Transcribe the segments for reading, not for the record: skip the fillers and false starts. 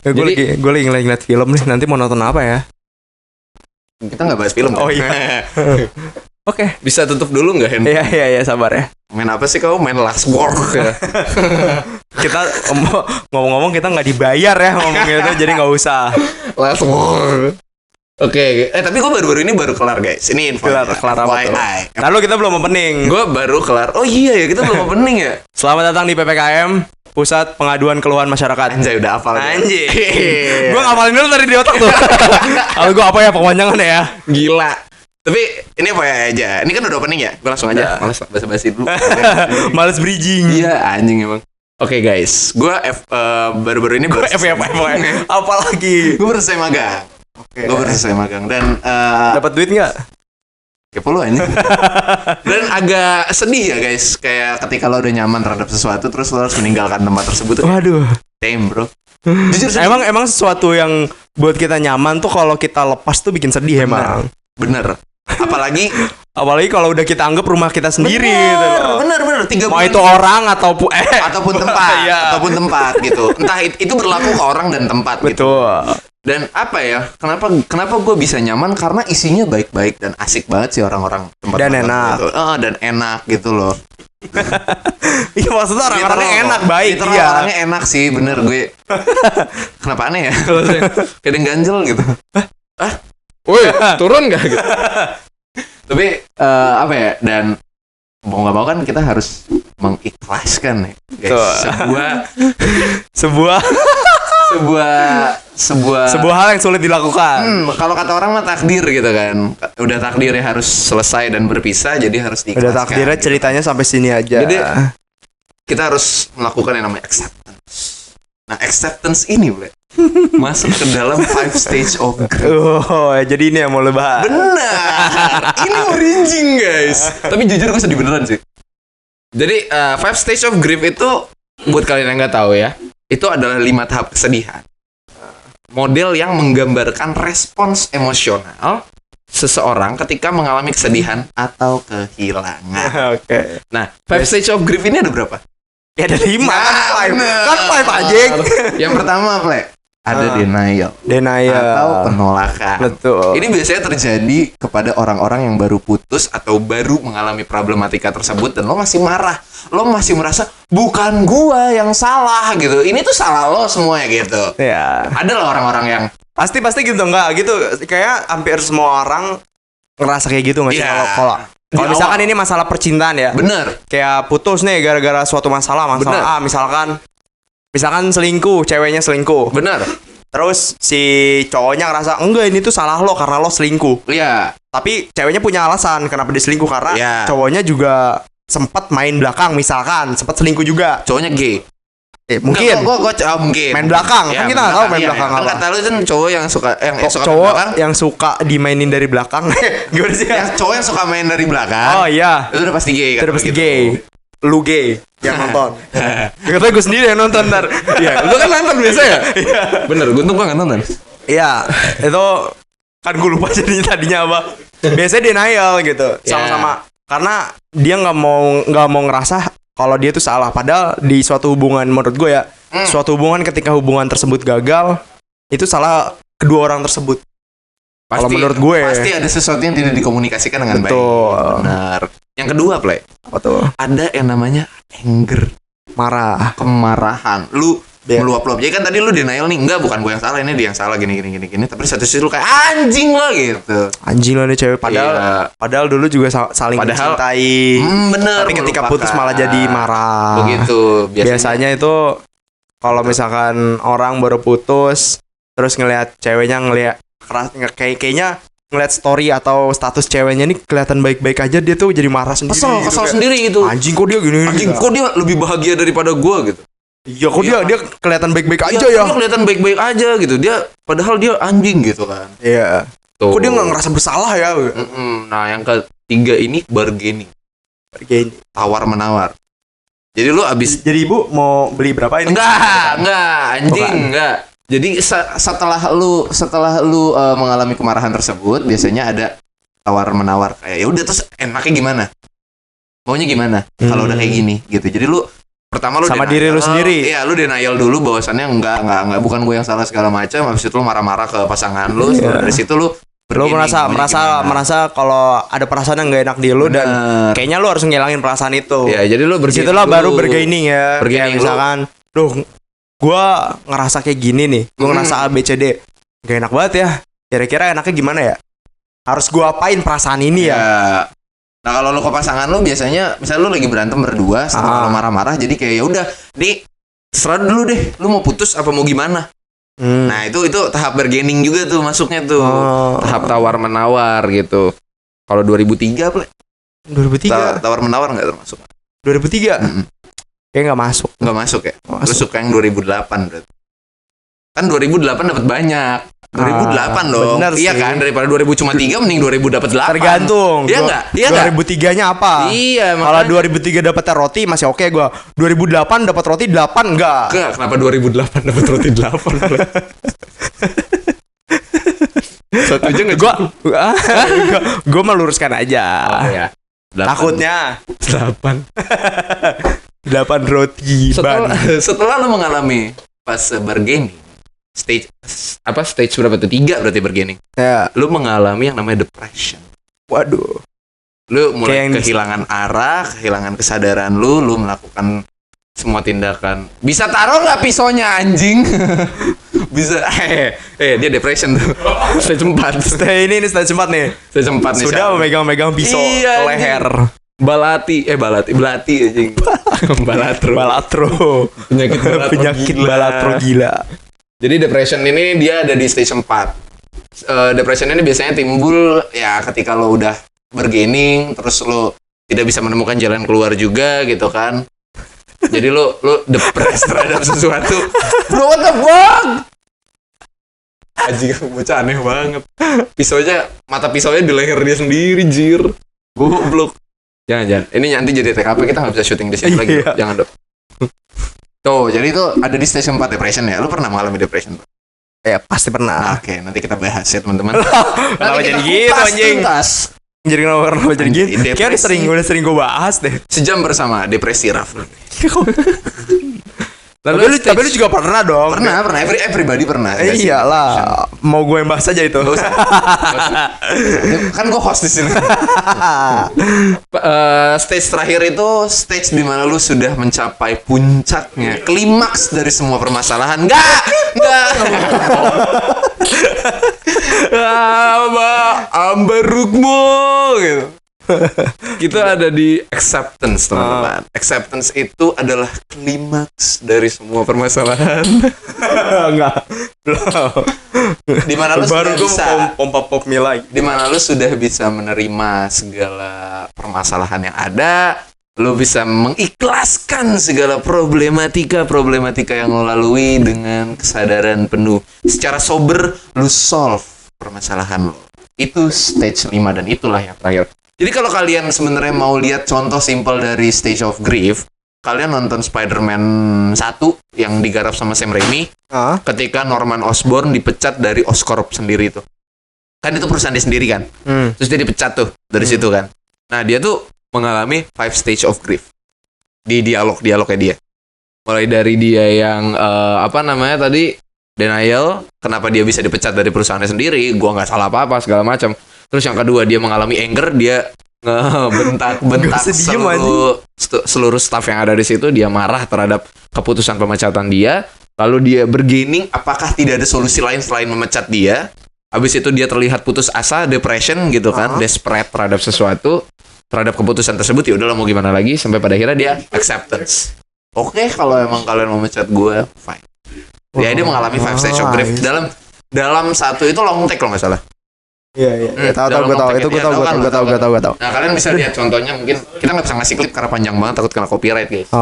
Gue lagi ngeliat film nih. Nanti mau nonton apa ya? Kita nggak bahas film. Oh iya. Oke. Bisa tutup dulu nggak, Hen? Iya sabar ya. Main apa sih kamu? Main Last War ya? Kita ngomong-ngomong kita nggak dibayar ya ngomongnya itu, jadi nggak usah. Last War. Oke. Tapi gue baru kelar guys. Ini info. Kelar apa tuh? Lalu kita belum opening. Gue baru kelar. Oh iya ya, kita belum opening ya. Selamat datang di PPKM, Pusat Pengaduan Keluhan Masyarakat. Anjay, udah hafal. Anjay. Gue ngapalin dulu tadi di otak tuh. Kalau gue apa ya kepanjangan ya? Gila. Tapi ini apa ya aja. Ini kan udah opening ya. Gue langsung aja. Males basa-basi dulu. Males bridging. Iya, anjing emang. Oke guys, gue baru-baru ini apa lagi? Gue baru selesai magang. Gue baru selesai magang dan dapat duit nggak? Kepo lu aja. Dan agak sedih ya guys, kayak ketika lo udah nyaman terhadap sesuatu terus lo harus meninggalkan tempat tersebut. Waduh. Damn bro. Jujur emang sesuatu yang buat kita nyaman tuh kalau kita lepas tuh bikin sedih emang. Bener. Apalagi kalau udah kita anggap rumah kita sendiri gitu loh. Bener 3 bulan. Mau itu orang ataupun tempat, iya. Ataupun tempat gitu. Entah itu berlaku ke orang dan tempat. Betul. Gitu. Dan apa ya? Kenapa gue bisa nyaman? Karena isinya baik-baik dan asik banget sih orang-orang tempat. Dan enak. Gitu. Dan enak gitu loh. Iya maksudnya orang-orangnya enak baik. Iya. Orangnya enak sih, bener gue. Kenapa aneh ya? Kayak yang ganjel gitu. Woi, turun gak gitu? Tapi apa ya? Dan mau nggak mau kan kita harus mengikhlaskan ya, guys. Sebuah hal yang sulit dilakukan. Kalau kata orang mah takdir gitu kan. Udah takdirnya harus selesai dan berpisah, jadi harus diikhlaskan. Udah takdirnya gitu. Ceritanya sampai sini aja. Jadi kita harus melakukan yang namanya acceptance. Nah, acceptance ini boleh masuk ke dalam 5 stage of grief. Oh, jadi ini yang mau lo bahas. Benar. Ini merinding, guys. Tapi jujur gue sedih beneran sih. Jadi 5 stage of grief itu buat kalian yang nggak tahu ya, itu adalah 5 tahap kesedihan. Model yang menggambarkan respons emosional seseorang ketika mengalami kesedihan atau kehilangan. Oke. Nah, 5 stage of grief ini ada berapa? Ya ada 5. Kan 5 aja. Yang pertama, Plek, ada denial atau penolakan. Betul. Ini biasanya terjadi kepada orang-orang yang baru putus atau baru mengalami problematika tersebut dan lo masih marah. Lo masih merasa bukan gua yang salah gitu. Ini tuh salah lo semuanya gitu. Ya. Ada loh orang-orang yang pasti gitu enggak gitu. Kayak hampir semua orang ngerasa kayak gitu enggak sih kalau misalkan ini masalah percintaan ya. Bener. Kayak putus nih gara-gara suatu masalah A, misalkan selingkuh, ceweknya selingkuh. Bener. Terus si cowoknya ngerasa enggak ini tuh salah lo karena lo selingkuh. Iya. Tapi ceweknya punya alasan kenapa dia selingkuh karena cowoknya juga sempat main belakang misalkan, sempat selingkuh juga. Cowoknya gay. Mungkin. Mungkin. Main belakang. Kan kita enggak tahu main belakang apa. Kata lu kan cowok yang suka cowok yang suka dimainin dari belakang. Gimana sih? Cowok yang suka main dari belakang. Oh iya. Itu udah pasti gay kan. Itu udah pasti gay. Lu gay yang nonton. Katanya gue sendiri yang nonton ntar. Iya, lu kan nonton biasa ya? Iya. Bener, gue tuh gak nonton. Iya, itu kan gue lupa tadinya apa. Biasanya denial gitu, sama-sama. Karena dia nggak mau ngerasa kalau dia tuh salah. Padahal di suatu hubungan menurut gue ya, suatu hubungan ketika hubungan tersebut gagal, itu salah kedua orang tersebut. Kalau menurut gue pasti ada sesuatu yang tidak dikomunikasikan dengan baik. Benar. Yang kedua, Play. Apa tuh? Ada yang namanya anger. Marah. Kemarahan. Lu meluap-luap. Jadi kan tadi lu denial nih. Enggak, bukan gue yang salah. Ini dia yang salah. Gini. Tapi satu sisi lu kayak anjing lah gitu. Anjing lah nih cewek. Padahal dulu juga saling mencintai. Bener. Tapi ketika putus malah jadi marah. Begitu. Biasanya itu kalau misalkan orang baru putus terus ngelihat ceweknya kayaknya ngeliat story atau status ceweknya nih kelihatan baik-baik aja, dia tuh jadi marah sendiri. Kesel sendiri gitu. Anjing kok dia gini. Anjing kok dia lebih bahagia daripada gua gitu. Iya kok dia kelihatan baik-baik aja ya. Dia kelihatan baik-baik aja gitu. Dia padahal dia anjing gitu kan. Iya. Kok dia nggak ngerasa bersalah ya? Nah yang ketiga ini bargaining. Tawar menawar. Jadi lu abis. Jadi ibu mau beli berapa ini? Enggak anjing enggak. Jadi setelah lu mengalami kemarahan tersebut, biasanya ada tawar menawar kayak ya udah terus enaknya gimana? Maunya gimana? Kalau udah kayak gini gitu. Jadi lu Pertama lu Sama denial. diri lu sendiri. Iya, lu denial dulu bahwasannya enggak bukan gue yang salah segala macam. Habis itu lu marah-marah ke pasangan lu. Setelah dari situ lu Lu bergening, maunya gimana. merasa kalau ada perasaan yang gak enak di lu dan Bener. kayaknya lu harus ngilangin perasaan itu. Iya, jadi lu bergening Disitulah dulu. baru bergaining ya. Bergaining Kayak misalkan, duh, gua ngerasa kayak gini nih. Gua ngerasa A, B, C, D. Gak enak banget ya. Kira-kira enaknya gimana ya? Harus gua apain perasaan ini ya? Nah, kalau lu ke pasangan lu biasanya misalnya lu lagi berantem berdua setelah lu marah-marah jadi kayak ya udah, nih terserah dulu deh, lu mau putus apa mau gimana. Nah, itu tahap bargaining juga tuh masuknya tuh. Tahap tawar-menawar gitu. Kalau 2003 Ple. 2003. Tawar-menawar enggak termasuk? 2003. Kayak gak masuk. Enggak masuk ya? Masuk. Lu suka yang 2008 berarti. Kan 2008 dapat banyak. 2008 loh. bener Iya sih. kan, daripada 2000 cuma 3 mending 2000 dapat 8. Tergantung. Iya enggak? Iya enggak? 2003-nya apa? Iya, Kalau makanya. 2003 dapetnya roti masih oke gua. 2008 dapat roti 8 enggak? Enggak, kenapa 2008 dapat roti 8? Satu aja enggak Gua meluruskan aja. Oh ya. Takutnya 8. 8 roti ban. Setelah lo mengalami fase bargaining, stage berapa tuh? 3 berarti bargaining. Ya, Lu mengalami yang namanya depression. waduh. Lu mulai Kayak yang kehilangan arah, kehilangan kesadaran lu melakukan semua tindakan. Bisa taruh nggak pisaunya anjing? Bisa. Dia depression tuh. Stage 4. Ini stage 4 nih. Stage 4 nih. Sudah memegang-megang pisau Iya, ke leher. Belati anjing. Balatro. Penyakit balatro gila. Jadi depression ini dia ada di stage 4. Depression ini biasanya timbul ya ketika lo udah bargaining terus lo tidak bisa menemukan jalan keluar juga gitu kan. Jadi lo depres terhadap sesuatu. Bro, what the fuck? Anjing, bocah aneh banget. Mata pisaunya di leher dia sendiri, jir. Goblok. Jangan. Ini nanti jadi TKP, kita nggak bisa syuting di sini lagi. Iya. Jangan, Dok. Tuh, jadi itu ada di stage 4 depression ya. Lu pernah mengalami depression? Ya pasti pernah. Oke, nanti kita bahas ya, teman-teman. Kenapa jadi gitu anjing? Jadi kenapa jadi Anjing, gitu? Kayak depresi. udah sering gue bahas deh. Sejam bersama depresi Rafli. Tapi lu juga pernah dong. Pernah. Everybody pernah. Gak sih? Iyalah. Mau gue yang bahas aja itu. Kan gue host di sini. Stage terakhir itu stage di mana lu sudah mencapai puncaknya, klimaks dari semua permasalahan. Enggak. Amba Rukmo gitu. Kita ada di acceptance, teman-teman. Acceptance itu adalah klimaks dari semua permasalahan. Enggak. Di mana lu Baru sudah gue bisa pompa pop mie lagi. di mana lu sudah bisa menerima segala permasalahan yang ada, lu bisa mengikhlaskan segala problematika yang lo lalui dengan kesadaran penuh. Secara sober, lu solve permasalahan lo. Itu stage 5 dan itulah yang terakhir. Jadi kalau kalian sebenarnya mau lihat contoh simpel dari stage of grief, kalian nonton Spider-Man 1 yang digarap sama Sam Raimi ketika Norman Osborn dipecat dari Oscorp sendiri itu. Kan itu perusahaan dia sendiri kan. Terus dia dipecat tuh dari situ kan. Nah, dia tuh mengalami 5 stage of grief di dialognya dia. Mulai dari dia yang denial, kenapa dia bisa dipecat dari perusahaannya sendiri, gua nggak salah apa-apa segala macam. Terus yang kedua dia mengalami anger, dia bentak seluruh staff yang ada di situ, dia marah terhadap keputusan pemecatan dia. Lalu dia bergaining, apakah tidak ada solusi lain selain memecat dia? Habis itu dia terlihat putus asa, depression gitu kan, desperate terhadap sesuatu, terhadap keputusan tersebut. Ya udahlah mau gimana lagi, sampai pada akhirnya dia acceptance. Oke, kalau emang kalian mau mecat gue, fine. Dia mengalami 5 stage of grief. Dalam satu itu long take kalau nggak salah. Iya. Tahu gue tahu. Itu gue tahu. Nah, kalian bisa lihat contohnya, mungkin kita nggak bisa ngasih klip karena panjang banget, takut kena copyright guys.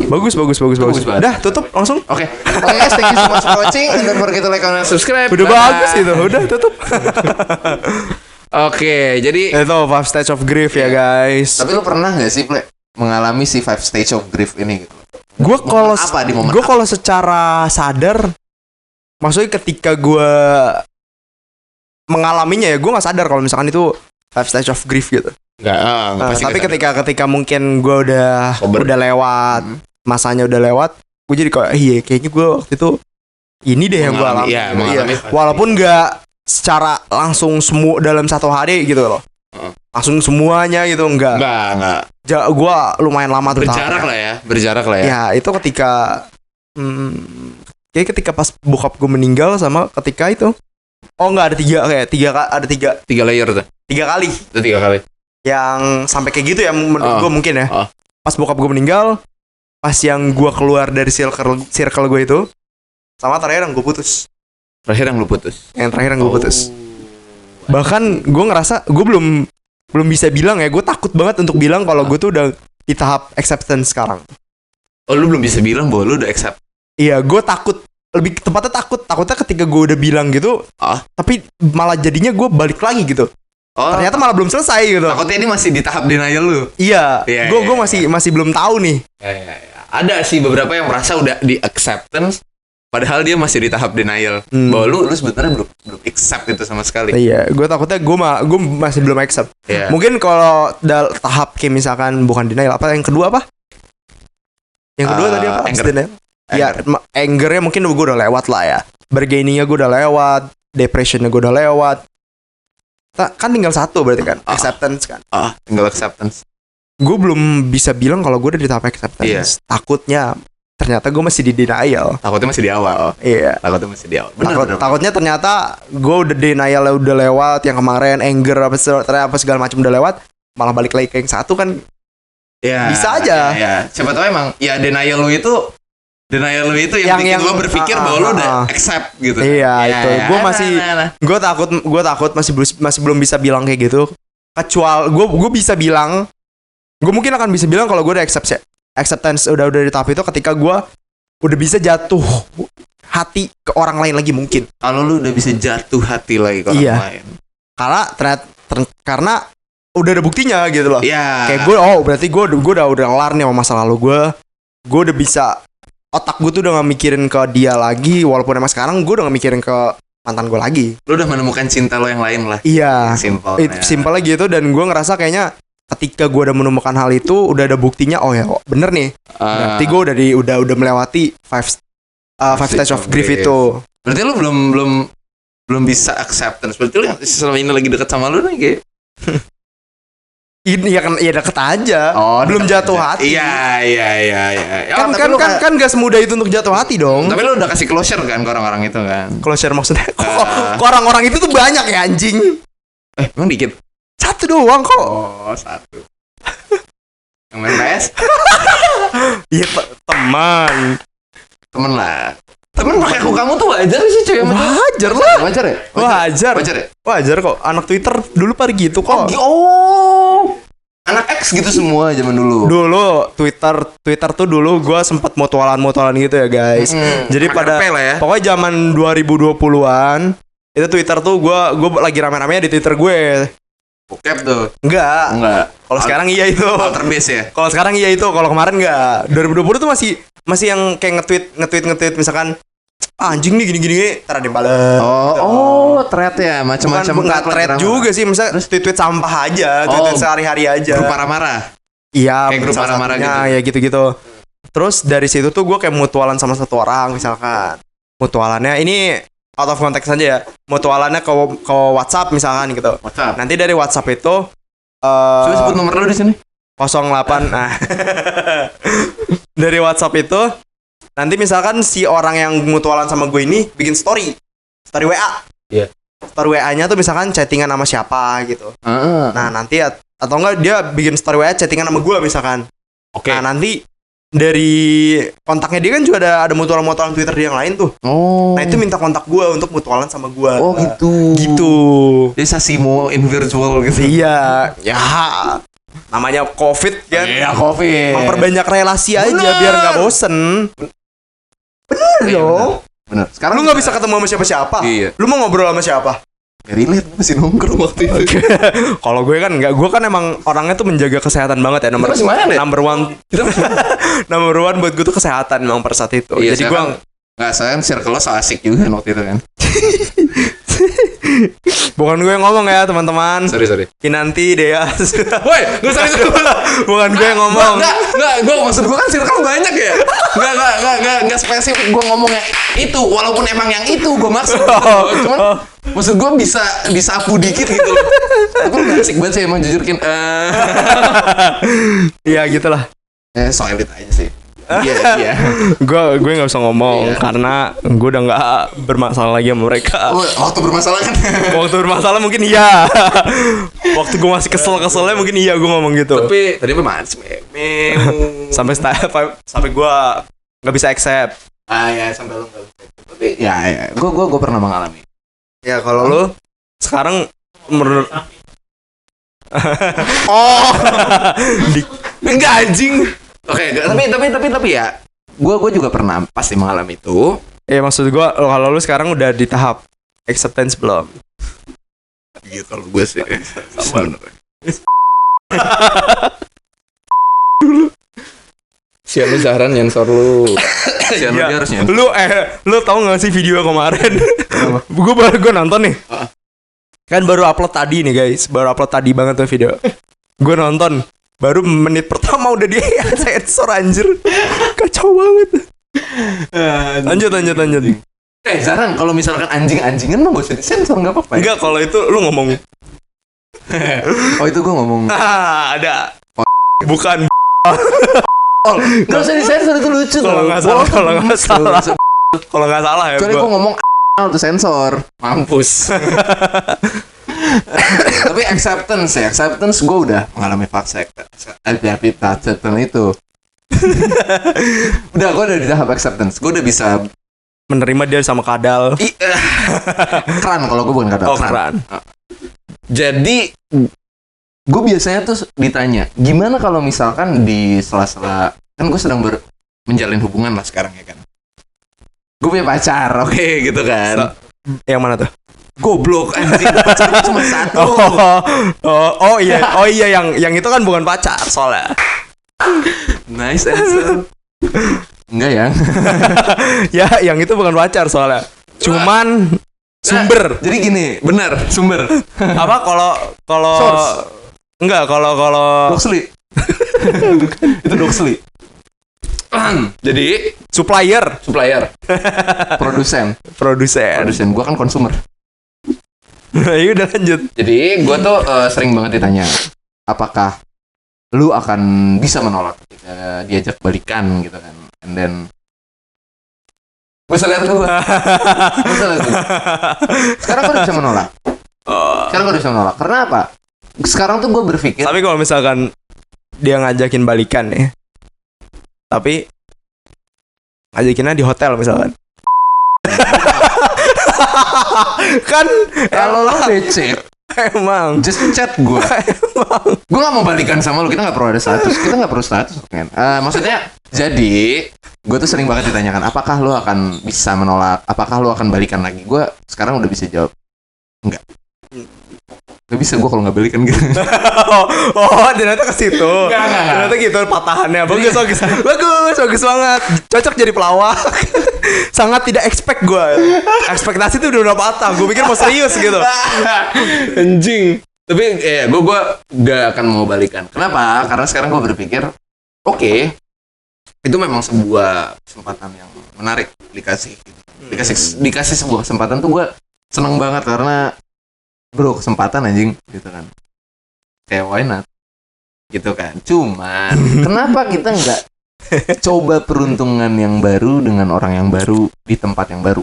Bagus. banget. Dah, tutup langsung. Oke, guys, thank you so much for watching. And don't forget to like, comment, and subscribe. Udah Bye. bagus itu. Udah tutup. Oke, jadi Itu 5 stage of grief ya guys. tapi lu pernah nggak sih, Ple, mengalami si 5 stage of grief ini gitu? Gue Momen apa? kalau secara sadar, maksudnya ketika gue mengalaminya ya, gue nggak sadar kalau misalkan itu 5 stage of grief gitu. Enggak, pasti Tapi nggak sadar. ketika mungkin gue Sober. udah lewat masanya udah lewat, gue jadi kayak iya kayaknya gue waktu itu ini deh yang gue alami. Iya, mengalami. Walaupun nggak secara langsung semua dalam satu hari gitu loh. Langsung semuanya gitu enggak. Gue lumayan lama tuh. Berjarak lah ya. Ya itu ketika kayak ketika pas bokap gue meninggal sama ketika itu. Oh enggak, ada tiga layer tuh. 3 kali. Itu 3 kali. Yang sampai kayak gitu ya menurut gue mungkin ya. Pas bokap gue meninggal, pas yang gue keluar dari circle gue itu, sama terakhir yang gue putus. Yang terakhir yang gue putus. Bahkan gue ngerasa gue belum bisa bilang ya, gue takut banget untuk bilang kalau gue tuh udah di tahap acceptance sekarang. Oh, lu belum bisa bilang bahwa lu udah accept? Iya, gue takut. Lebih tepatnya takutnya ketika gue udah bilang gitu, tapi malah jadinya gue balik lagi gitu. Ternyata malah belum selesai gitu. Takutnya ini masih di tahap denial lu. Iya, gue masih belum tahu nih. Ada sih beberapa yang merasa udah di acceptance, padahal dia masih di tahap denial. Bahwa lu sebenarnya belum accept itu sama sekali. Iya, gue takutnya gue masih belum accept. Mungkin kalau tahap kayak misalkan bukan denial, apa yang kedua apa? Yang kedua tadi apa? Denial. Ya, angernya mungkin gue udah lewat lah ya. Bargainingnya gue udah lewat, depressionnya gue udah lewat. Kan tinggal satu berarti kan, acceptance kan. Tinggal acceptance. Gue belum bisa bilang kalau gue udah di tahap acceptance. Takutnya ternyata gue masih di denial. Takutnya masih di awal. Iya. Takutnya masih di awal. Takutnya ternyata gue udah denial udah lewat, yang kemarin anger apa segala macam udah lewat, malah balik lagi ke yang satu kan. Ya, bisa aja. Ya. Siapa tahu emang ya denial lu itu yang bikin gue berpikir bahwa lu udah accept gitu. Iya, itu. Gue takut masih belum bisa bilang kayak gitu. Kecuali gue bisa bilang, gue mungkin akan bisa bilang kalau gue udah acceptance udah di tahap itu ketika gue udah bisa jatuh hati ke orang lain lagi mungkin. Kalau lu udah bisa jatuh hati lagi ke orang lain. Karena udah ada buktinya gitu loh. Iya. Kayak gue, berarti gue udah kelar nih sama masa lalu gue. Gue udah bisa, otak gue tuh udah gak mikirin ke dia lagi. Walaupun emang sekarang gue udah gak mikirin ke mantan gue lagi. Lu udah menemukan cinta lo yang lain lah. Iya. Simpelnya gitu. Dan gue ngerasa kayaknya ketika gue udah menemukan hal itu, udah ada buktinya. Oh ya, bener nih. Berarti gue udah melewati five stage of grief itu. Berarti lu belum bisa acceptance. Berarti lu selama ini lagi deket sama lu nih kayak. Ini ya kan, ya deket aja. Belum jatuh hati. Iya. Kan gak semudah itu untuk jatuh hati dong. Tapi lu udah kasih closure kan ke orang-orang itu kan? Closure maksudnya kok orang-orang itu tuh banyak ya anjing. Emang dikit? Satu doang kok. Satu. Yang main PS? Iya, teman lah. Temen pakai aku kamu tuh wajar sih cuy. Wajar lah. Wajar ya? Wajar kok. Anak Twitter dulu pada gitu kok. Anak X gitu semua zaman dulu. Dulu Twitter tuh dulu gue sempat mutualan gitu ya guys. Jadi pada pokoknya zaman 2020-an itu Twitter tuh gue lagi rame-ramenya di Twitter gue. Bokep tuh. Enggak. Kalau sekarang iya itu. Alter base ya. Kalau sekarang iya itu. Kalau kemarin enggak. 2020 tuh masih yang kayak nge-tweet misalkan anjing nih gini-gini ntar ada yang bales. Thread ya, macam-macam. Bukan thread juga sih, misalnya tweet sampah aja, tweet sehari-hari aja. Grup marah-marah. Iya, kayak grup marah-marah gitu. Ya gitu-gitu. Terus dari situ tuh gue kayak mutualan sama satu orang misalkan. Mutualannya ini out of context aja ya. Mutualannya ke WhatsApp misalkan gitu. WhatsApp. Nanti dari WhatsApp itu coba sebut nomor lu di sini. 08. Nah. Dari WhatsApp itu nanti misalkan si orang yang mutualan sama gue ini bikin story WA. Iya. Story WA-nya tuh misalkan chattingan sama siapa gitu. Nah, nanti atau enggak dia bikin story WA chattingan sama gue misalkan. Oke. Nah, nanti dari kontaknya dia kan juga ada mutualan Twitter dia yang lain tuh. Nah, itu minta kontak gue untuk mutualan sama gue. Gitu. Dia sasimo in virtual gitu. Iya. Ya. Namanya COVID kan. Iya, COVID. Memperbanyak relasi aja biar nggak bosen. Bener dong. Bener. Sekarang lu nggak bisa ketemu sama siapa-siapa. Iya. Lu mau ngobrol sama siapa? Gak relate, masih nongkrong waktu itu. Kalau gue kan enggak, gue kan emang orangnya tuh menjaga kesehatan banget ya. Number one buat gue tuh kesehatan memang pada saat itu. Iya, jadi gue nggak, saya kan circle lo so asik juga waktu itu kan. Bukan gue yang ngomong ya teman-teman. Sorry. Kinanti Dea. Woi, gue sorry. Bukan gue yang ngomong. Enggak, gue maksud gue kan circle banyak ya. Enggak spesifik gue ngomongnya itu, walaupun emang yang itu gue maksud. Cuman maksud gue bisa disapu dikit gitu loh. Tapi lu asik banget sih emang jujur Kin. Iya gitulah. So elit aja sih. Iya. Gue nggak bisa ngomong karena gue udah nggak bermasalah lagi sama mereka. Waktu bermasalah kan. Waktu bermasalah mungkin iya. Waktu gue masih keselnya mungkin iya gue ngomong gitu. Tapi tadi memang sampai gue nggak bisa accept. Ya sampai lu nggak bisa. Tapi ya gue pernah mengalami. Ya kalau lu sekarang menurut enggak anjing. Oke, tapi ya gue juga pernah pasti mengalami itu. Ya maksud gue kalau lu sekarang udah di tahap acceptance belum? Gitu kalau gue sih. Sebenarnya. Siapa Zahran nyensor lu? Siapa dia harus nyensor. Lu tahu nggak sih video kemarin? Gue nonton nih. Kan baru upload tadi nih guys, baru upload tadi banget tuh video. Gue nonton, baru menit pertama udah dia sensor anjir. Kacau banget. Lanjut. Zahran, kalau misalkan anjing-anjingan mah gak usah disensor, gak apa-apa ya? Enggak, kalau itu lu ngomong. Oh itu gue ngomong. Ada. Bukan. Gak usah disensor, itu lucu. Kalau nggak salah ya. Kecuali gue ngomong itu sensor. Mampus. Tapi acceptance gue udah mengalami fase acceptance itu. Gue udah di tahap acceptance. Gue udah bisa menerima dia sama kadal. Kran kalau gue bukan kadal. Kran. Jadi gue biasanya tuh ditanya, gimana kalau misalkan di sela-sela, kan gue sedang menjalin hubungan lah sekarang ya kan. Gue punya pacar, oke gitu kan. Yang mana tuh? Goblok anjing, pacarnya cuma satu. Oh iya yang itu kan bukan pacar soalnya. Nice answer. Enggak ya. Ya, yang itu bukan pacar soalnya. Cuman sumber. Jadi gini, benar, sumber. Apa kalau source. Enggak, kalau Doxley. Itu Doxley. Jadi supplier. Produsen. Gua kan konsumer. Ya udah lanjut. Jadi gua tuh sering banget ditanya, apakah lu akan bisa menolak ketika diajak balikan gitu kan. And then gua lihat gua. Sekarang gua udah bisa menolak. Karena apa? Sekarang tuh gue berpikir. Tapi kalau misalkan dia ngajakin balikan ya, tapi ngajakinnya di hotel misalkan. Kan kalau lo becek emang just chat gue. Gue gak mau balikan sama lu. Kita gak perlu ada status. Kan? Maksudnya jadi gue tuh sering banget ditanyakan, apakah lo akan bisa menolak, apakah lo akan balikan lagi. Gue sekarang udah bisa jawab enggak. Gak bisa gue kalau nggak balikan gitu. Ternyata ke situ. Ternyata gitu patahannya. Bagus banget. Cocok jadi pelawak. Sangat tidak expect gue. Ekspektasi tuh udah patah. Gue pikir mau serius gitu. Anjing. Tapi gue gak akan mau balikan. Kenapa? Karena sekarang gue berpikir, oke, itu memang sebuah kesempatan yang menarik dikasih. Dikasih sebuah kesempatan tuh gue seneng banget karena bro, kesempatan anjing gitu kan. Kayak why not? Gitu kan. Cuman kenapa kita nggak coba peruntungan yang baru dengan orang yang baru di tempat yang baru?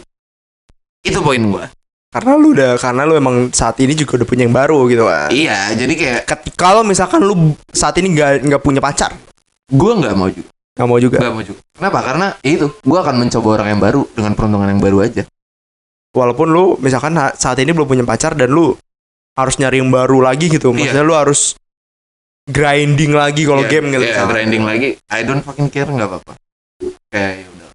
Itu poin gua. Karena lu emang saat ini juga udah punya yang baru gitu kan. Iya, jadi kayak kalau misalkan lu saat ini nggak punya pacar, gua nggak mau juga. Nggak mau juga. Kenapa? Karena itu, gua akan mencoba orang yang baru dengan peruntungan yang baru aja. Walaupun lu misalkan saat ini belum punya pacar dan lu harus nyari yang baru lagi gitu. Maksudnya lu harus grinding lagi kalau game gitu. Iya, grinding lagi. I don't fucking care, nggak apa-apa. Kayak yaudah.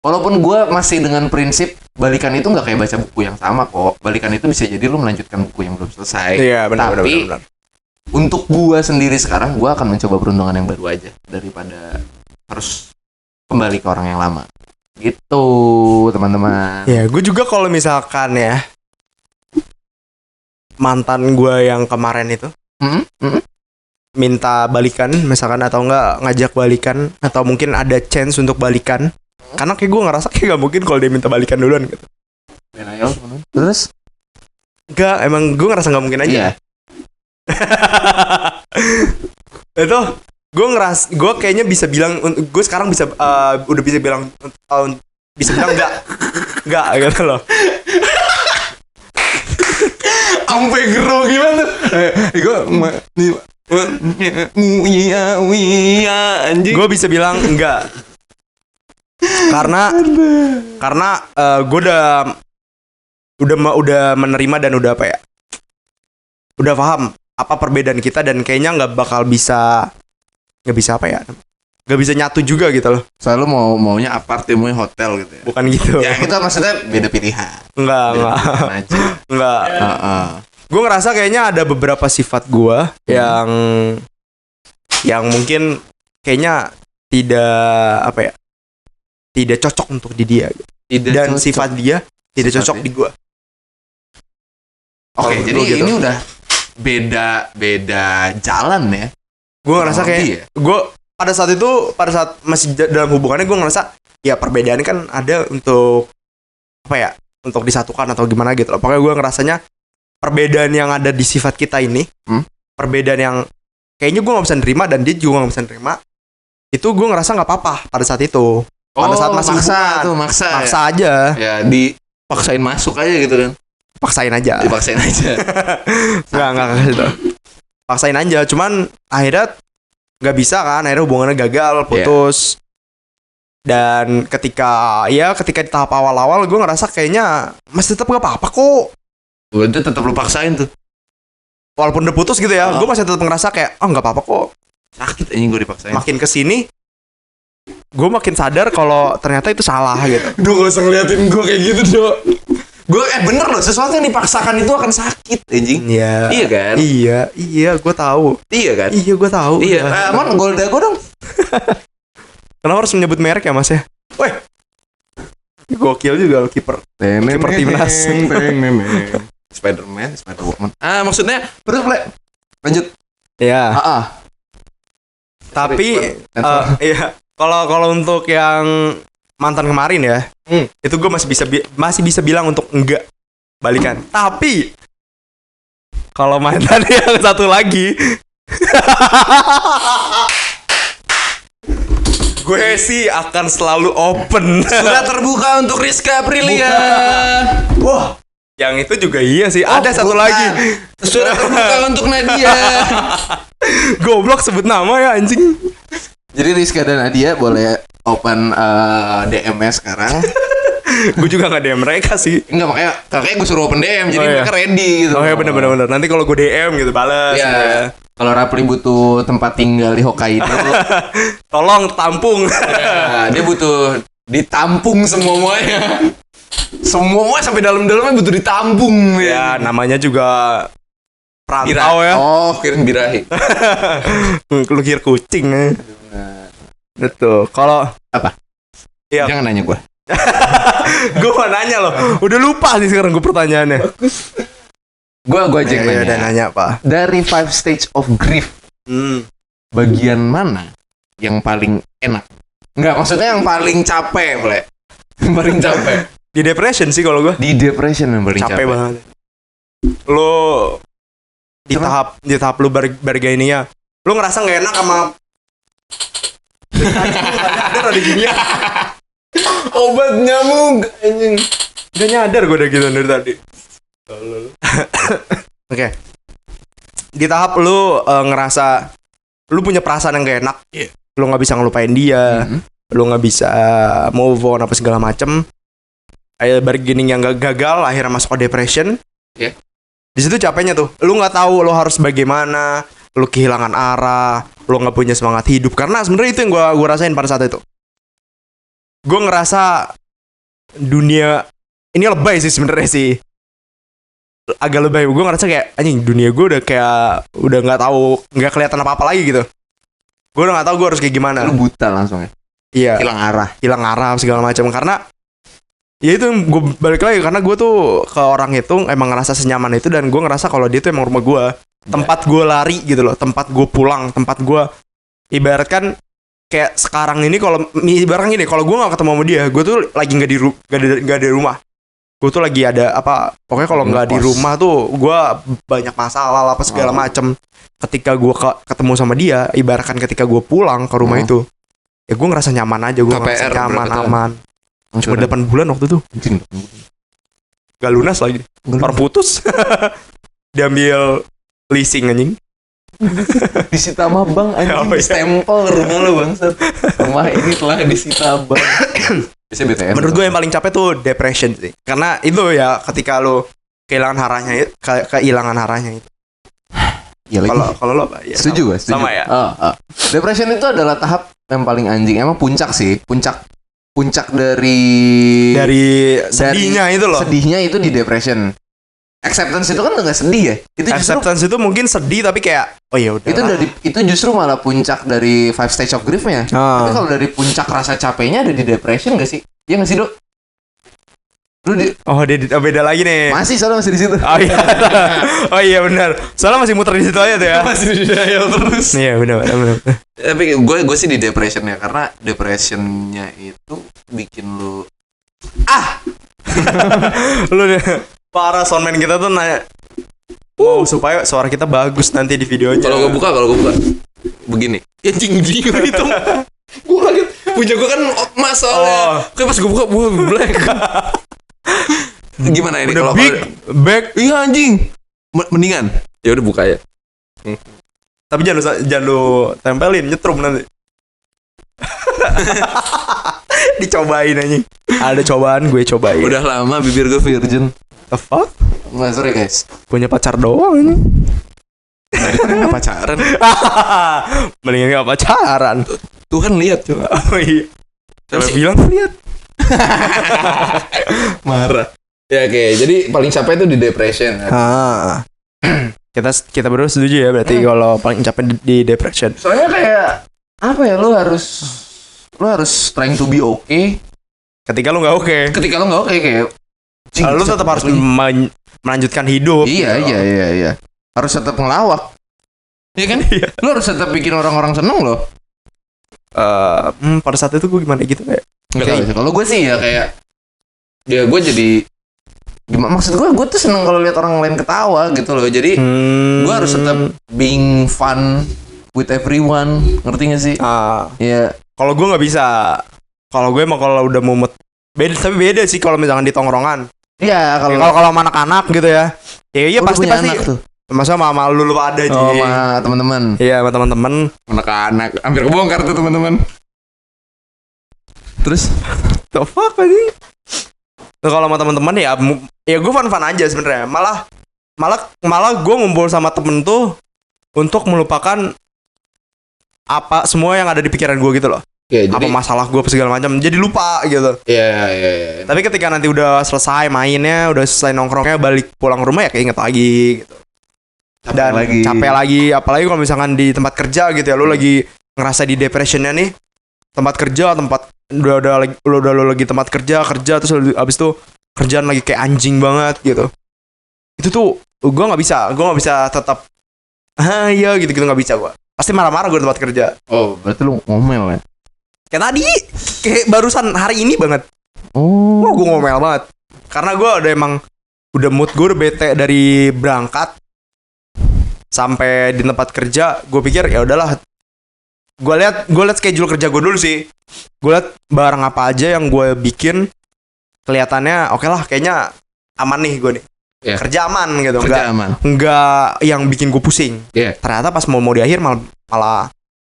Walaupun gue masih dengan prinsip balikan itu nggak kayak baca buku yang sama kok. Balikan itu bisa jadi lu melanjutkan buku yang belum selesai. Iya, benar. Untuk gue sendiri sekarang, gue akan mencoba peruntungan yang baru aja daripada harus kembali ke orang yang lama. Gitu, teman-teman. Ya, gue juga kalau misalkan ya mantan gue yang kemarin itu minta balikan misalkan, atau enggak ngajak balikan, atau mungkin ada chance untuk balikan, karena kayak gue ngerasa kayak gak mungkin kalau dia minta balikan duluan gitu. Terus? Enggak, emang gue ngerasa gak mungkin aja. Iya. Itu gue kayaknya bisa bilang, gue sekarang bisa udah bisa bilang enggak gitu loh. Sampai gero gimana? Gue bisa bilang enggak. Karena gue udah menerima dan udah apa ya? Udah paham apa perbedaan kita, dan kayaknya nggak bisa apa ya? Nggak bisa nyatu juga gitu loh. Selalu maunya apart, maunya hotel gitu ya. Bukan gitu. Ya kita maksudnya beda pilihan. Enggak. Enggak. Gue ngerasa kayaknya ada beberapa sifat gue yang mungkin kayaknya tidak cocok untuk di dia gitu. Dan cocok. Sifat dia tidak cocok di gue. Oke, jadi gitu. Ini udah beda jalan ya. Gue ngerasa kayak gue pada saat masih dalam hubungannya, gue ngerasa ya perbedaan kan ada untuk apa ya, untuk disatukan atau gimana gitu loh. Pokoknya gue ngerasanya perbedaan yang ada di sifat kita ini, perbedaan yang kayaknya gue gak bisa nerima dan dia juga gak bisa nerima, itu gue ngerasa gak apa-apa pada saat itu. Pada saat masih maksa aja. Ya dipaksain masuk aja gitu kan. Dipaksain aja. Enggak ke situ. Paksain aja, cuman akhirnya gak bisa kan, akhirnya hubungannya gagal, putus. Dan ketika di tahap awal-awal gue ngerasa kayaknya masih tetap gak apa-apa kok. Gue tetap lu paksain tuh. Walaupun udah putus gitu ya, gue masih tetap ngerasa kayak gak apa-apa kok. Sakit aja gue dipaksain. Makin kesini, gue makin sadar kalau ternyata itu salah gitu. Duh, gak usah ngeliatin gue kayak gitu, Dok. Gue bener loh, sesuatu yang dipaksakan itu akan sakit, anjing. Iya. Iya kan? Iya, gue tahu. Iya kan? Iya, gue tahu. Iya. Mon, Golda gue dong. Kenapa harus menyebut merek ya, Mas ya? Weh. Gokil juga lo kiper. Kiper timnas. Spider-Man, Spider-Woman. Maksudnya terus lanjut. Iya. Tapi iya, kalau untuk yang mantan kemarin ya, itu gue masih bisa bilang untuk enggak balikan. Tapi kalau mantan yang satu lagi, gue sih akan selalu open. Sudah terbuka untuk Rizka Aprilia. Wah, yang itu juga iya sih. Ada satu lagi. Sudah terbuka untuk Nadia. Goblok sebut nama ya anjing. Jadi Rizka dan Nadia boleh open DM-nya sekarang. Gue juga gak DM mereka sih. Enggak, makanya gue suruh open DM. Jadi mereka ready gitu. Oh iya bener. Nanti kalau gue DM gitu balas. Iya. Gitu. Kalau Rapli butuh tempat tinggal di Hokkaido, tolong tampung. Ya, dia butuh ditampung semuanya. Semua sampai dalam-dalamnya butuh ditampung. Ya, namanya juga perantau ya. Oh, kirain birahi. Lu kira kucing ya. Betul. Kalau apa? Iya. Jangan nanya gue. Gue mau nanya loh. Udah lupa sih sekarang gue pertanyaannya. Gue aja nanya. Udah nanya apa? Dari 5 stage of grief, bagian mana yang paling enak? Enggak, maksudnya yang paling capek, boleh? Paling capek. Di depression sih kalau gue. Di depression yang paling capek banget. Lo di tahap lu bargainingnya, lu ngerasa nggak enak sama ada gini ya. Obat nyamuk anjing. Udah nyadar gue udah gitu dari tadi. Oke. Di tahap lu ngerasa lu punya perasaan yang gak enak, lu nggak bisa ngelupain dia, lu nggak bisa move on apa segala macem. Bargaining yang gagal, akhirnya masuk ke depression. Di situ capeknya tuh, lu nggak tahu lu harus bagaimana, lu kehilangan arah, lu nggak punya semangat hidup. Karena sebenarnya itu yang gue rasain pada saat itu. Gue ngerasa dunia ini lebay sih sebenarnya sih, agak lebay. Gue ngerasa kayak anjing, dunia gue udah nggak tahu, nggak kelihatan apa lagi gitu. Gue udah nggak tahu gue harus kayak gimana. Lu buta langsung ya? Iya. Hilang arah segala macam. Karena Ya itu gue balik lagi karena gue tuh ke orang itu emang ngerasa senyaman itu dan gue ngerasa kalau dia tuh emang rumah gue, tempat gue lari gitu loh, tempat gue pulang, tempat gue ibaratkan kayak sekarang ini kalau ibaratnya gini, kalau gue nggak ketemu sama dia, gue tuh lagi nggak di rumah, gue tuh lagi ada apa, pokoknya kalau nggak di rumah tuh gue banyak masalah apa segala macem. Ketika gue ketemu sama dia, ibaratkan ketika gue pulang ke rumah itu, ya gue ngerasa nyaman aja, gue ngerasa nyaman, aman. Cuma 8 bulan waktu itu. Gak lunas lagi. Baru putus. Diambil leasing anjing. Disita sama bank anjing. Stempel rumah lo bangsat. Rumah ini telah disita bank. Bisa BTN. Menurut gue yang paling capek tuh depression sih. Karena itu ya ketika lo kehilangan haranya, kehilangan haranya itu. Ya, kalau lo apa? Ya, setuju gue. Sama ya. Depression itu adalah tahap yang paling anjing. Emang puncak sih. Puncak dari sedihnya itu loh. Sedihnya itu di depression. Acceptance itu kan enggak sedih ya. Itu acceptance itu mungkin sedih tapi kayak oh ya udah. Itu justru malah puncak dari 5 stage of grief-nya. Tapi kalau dari puncak rasa capeknya ada di depression enggak sih? Iya enggak sih, Dok? Dia beda lagi nih. Soalnya masih di situ. Oh iya. Oh iya benar. Soalnya masih muter di situ aja tuh ya. Masih di dial terus. Iya benar. Tapi gue sih di depression ya, karena depressionnya itu bikin lu lu deh. Para soundman kita tuh nanya supaya suara kita bagus nanti di videonya. Kalau gue buka begini. Ya jing itu. Gue kaget. Punya gue kan masalah. Kayak pas gue buka black. Gimana ini kalau back? Iya anjing. Mendingan. Ya udah buka ya. Tapi jangan lu tempelin, nyetrum nanti. Dicobain anjing. Ada cobaan gue cobain. Udah lama bibir gue virgin. The fuck? Nah, sorry guys. Punya pacar doang ini. Enggak pacaran. Mendingan enggak pacaran. Tuhan lihat coba. Oh iya. Coba bilang lihat. Marah. Ya oke, jadi paling capek itu di depression. Kita berdua setuju ya berarti kalau paling capek di depression. Soalnya kayak apa ya, lu harus trying to be okay. Ketika lu nggak oke kayak lu tetap harus melanjutkan hidup. Iya. Harus tetap ngelawak. Iya kan? Iya. Lu harus tetap bikin orang-orang seneng loh. Pada saat itu gue gimana gitu kayak. Kalau gue sih ya kayak ya gue jadi gimana, maksud gue tuh seneng kalau lihat orang lain ketawa gitu loh. Jadi gue harus tetap being fun with everyone, ngerti gak sih? Ya. Kalau gue nggak bisa. Kalau gue emang kalau udah mumet beda sih kalau misalkan di tongkrongan. Iya, kalau sama anak-anak gitu ya. Iya pasti tuh. Masa sama lu ada aja. Sama teman-teman. Iya, sama teman-teman. Anak-anak hampir kebongkar tuh teman-teman. Terus the fuck aja. Tuh kalau sama teman-teman ya gue fun aja sebenarnya. Malah gue ngumpul sama temen tuh untuk melupakan apa semua yang ada di pikiran gue gitu loh. Ya, apa masalah gue segala macam. Jadi lupa gitu. Iya. Tapi ketika nanti udah selesai mainnya, udah selesai nongkrongnya, balik pulang rumah ya keinget lagi gitu. Capek lagi. Apalagi kalau misalkan di tempat kerja gitu ya, lu lagi ngerasa di depressionnya nih. Tempat kerja, udah lagi tempat kerja terus abis itu kerjaan lagi kayak anjing banget gitu. Itu tuh gue nggak bisa tetap iya gitu nggak bisa gue. Pasti marah-marah gue di tempat kerja. Oh, berarti lu ngomel ya? Kayak tadi, kayak barusan hari ini banget. Gue ngomel banget. Karena gue udah mood gue udah bete dari berangkat sampai di tempat kerja. Gue pikir ya udahlah. Gue liat schedule kerja gue dulu sih. Gue liat barang apa aja yang gue bikin kelihatannya oke lah, kayaknya aman nih gue nih. Yeah. Kerja aman gitu. Enggak yang bikin gue pusing. Yeah. Ternyata pas mau di akhir malah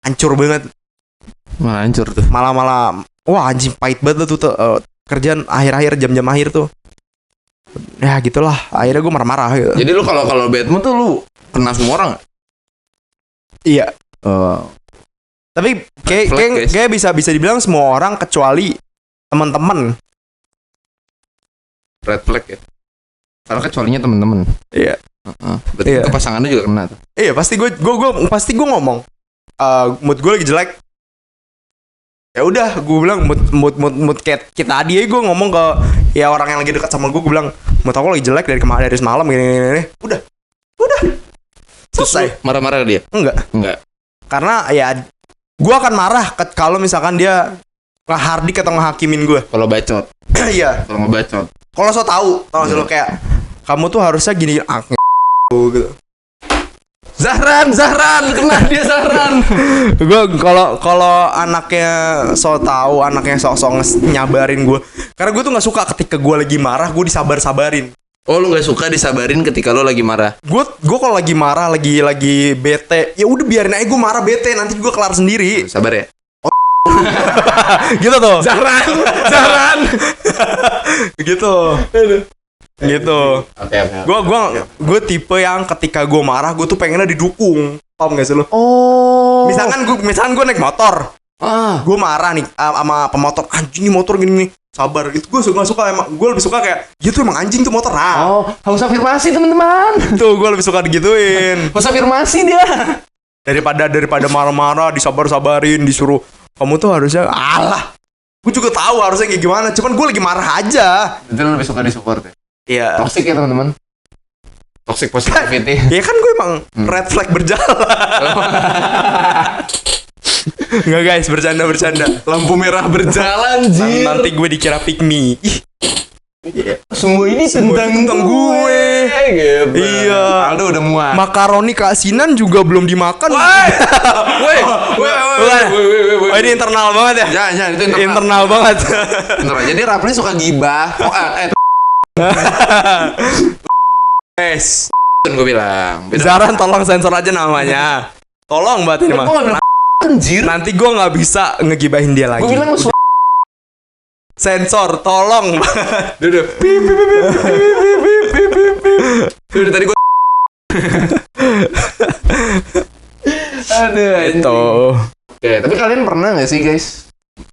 hancur banget. Malah hancur tuh. Malah wah anjing pahit banget tuh kerjaan akhir-akhir jam-jam akhir tuh. Ya gitulah, akhirnya gue marah-marah gitu. Jadi lu kalau bad mood tuh lu kena semua orang gak? Iya. Tapi kayak bisa dibilang semua orang kecuali teman-teman. Red flag ya. Karena kecualinya teman-teman. Iya. Berarti ke pasangannya juga kena tuh. Iya, pasti gue ngomong. Mood gue lagi jelek. Ya udah, gue bilang mood kayak kita tadi gue ngomong ke ya orang yang lagi dekat sama gue bilang mau tau lagi jelek dari semalam gini. Udah selesai. Marah-marah dia? Enggak. Karena ya gue akan marah kalau misalkan dia ngehardik atau ngehakimin gue. Kalau bacot. Iya. Kalau ngebacot. Kalau so tau lo kayak kamu tuh harusnya gini gitu. Zahran, kena dia Zahran. Gue kalau anaknya so tau, anaknya sok-sok nyabarin gue. Karena gue tuh nggak suka ketika gue lagi marah, gue disabar-sabarin. Oh, lu nggak suka disabarin ketika lo lagi marah? Gue kalau lagi marah, lagi bete, ya udah biarin aja gue marah bete, nanti gue kelar sendiri. Sabar ya. Gitu tuh. Zahran. Gitu. Oke. Gue tipe yang ketika gue marah, gue tuh pengennya didukung. Paham gak sih lo? Oh. Misalkan gue naik motor. Gue marah nih sama pemotor, anjing nih motor gini. Sabar, itu gue gak suka emang. Gue lebih suka kayak gitu, emang anjing tuh motor. Harus afirmasi teman-teman. Tuh gue lebih suka digituin. Harus afirmasi dia. Daripada marah-marah, disabar-sabarin, disuruh kamu tuh harusnya gue juga tahu harusnya kayak gimana, cuman gue lagi marah aja. Itu lebih suka disupport ya? Iya. Toxic ya teman-teman. Toxic positivity. Ya kan gue emang red flag berjalan. Enggak guys, bercanda. Lampu merah berjalan, Jir. Nanti gue dikira pick me. Semua ini tentang gue. Gitu. Iya. Aldo udah muak. Makaroni keasinan juga belum dimakan. Woi. Oh, ini internal banget ya? Jangan, itu internal banget. Bentar aja, dia Rapli suka gibah. Guys, gue bilang. Zahran tolong sensor aja namanya. Tolong banget ini mah. Anjir. Nanti gue nggak bisa ngegibahin dia lagi. Gue bilang sensor, tolong. Udah. Udah tadi gue. Aduh, itu. Oke, tapi kalian pernah nggak sih guys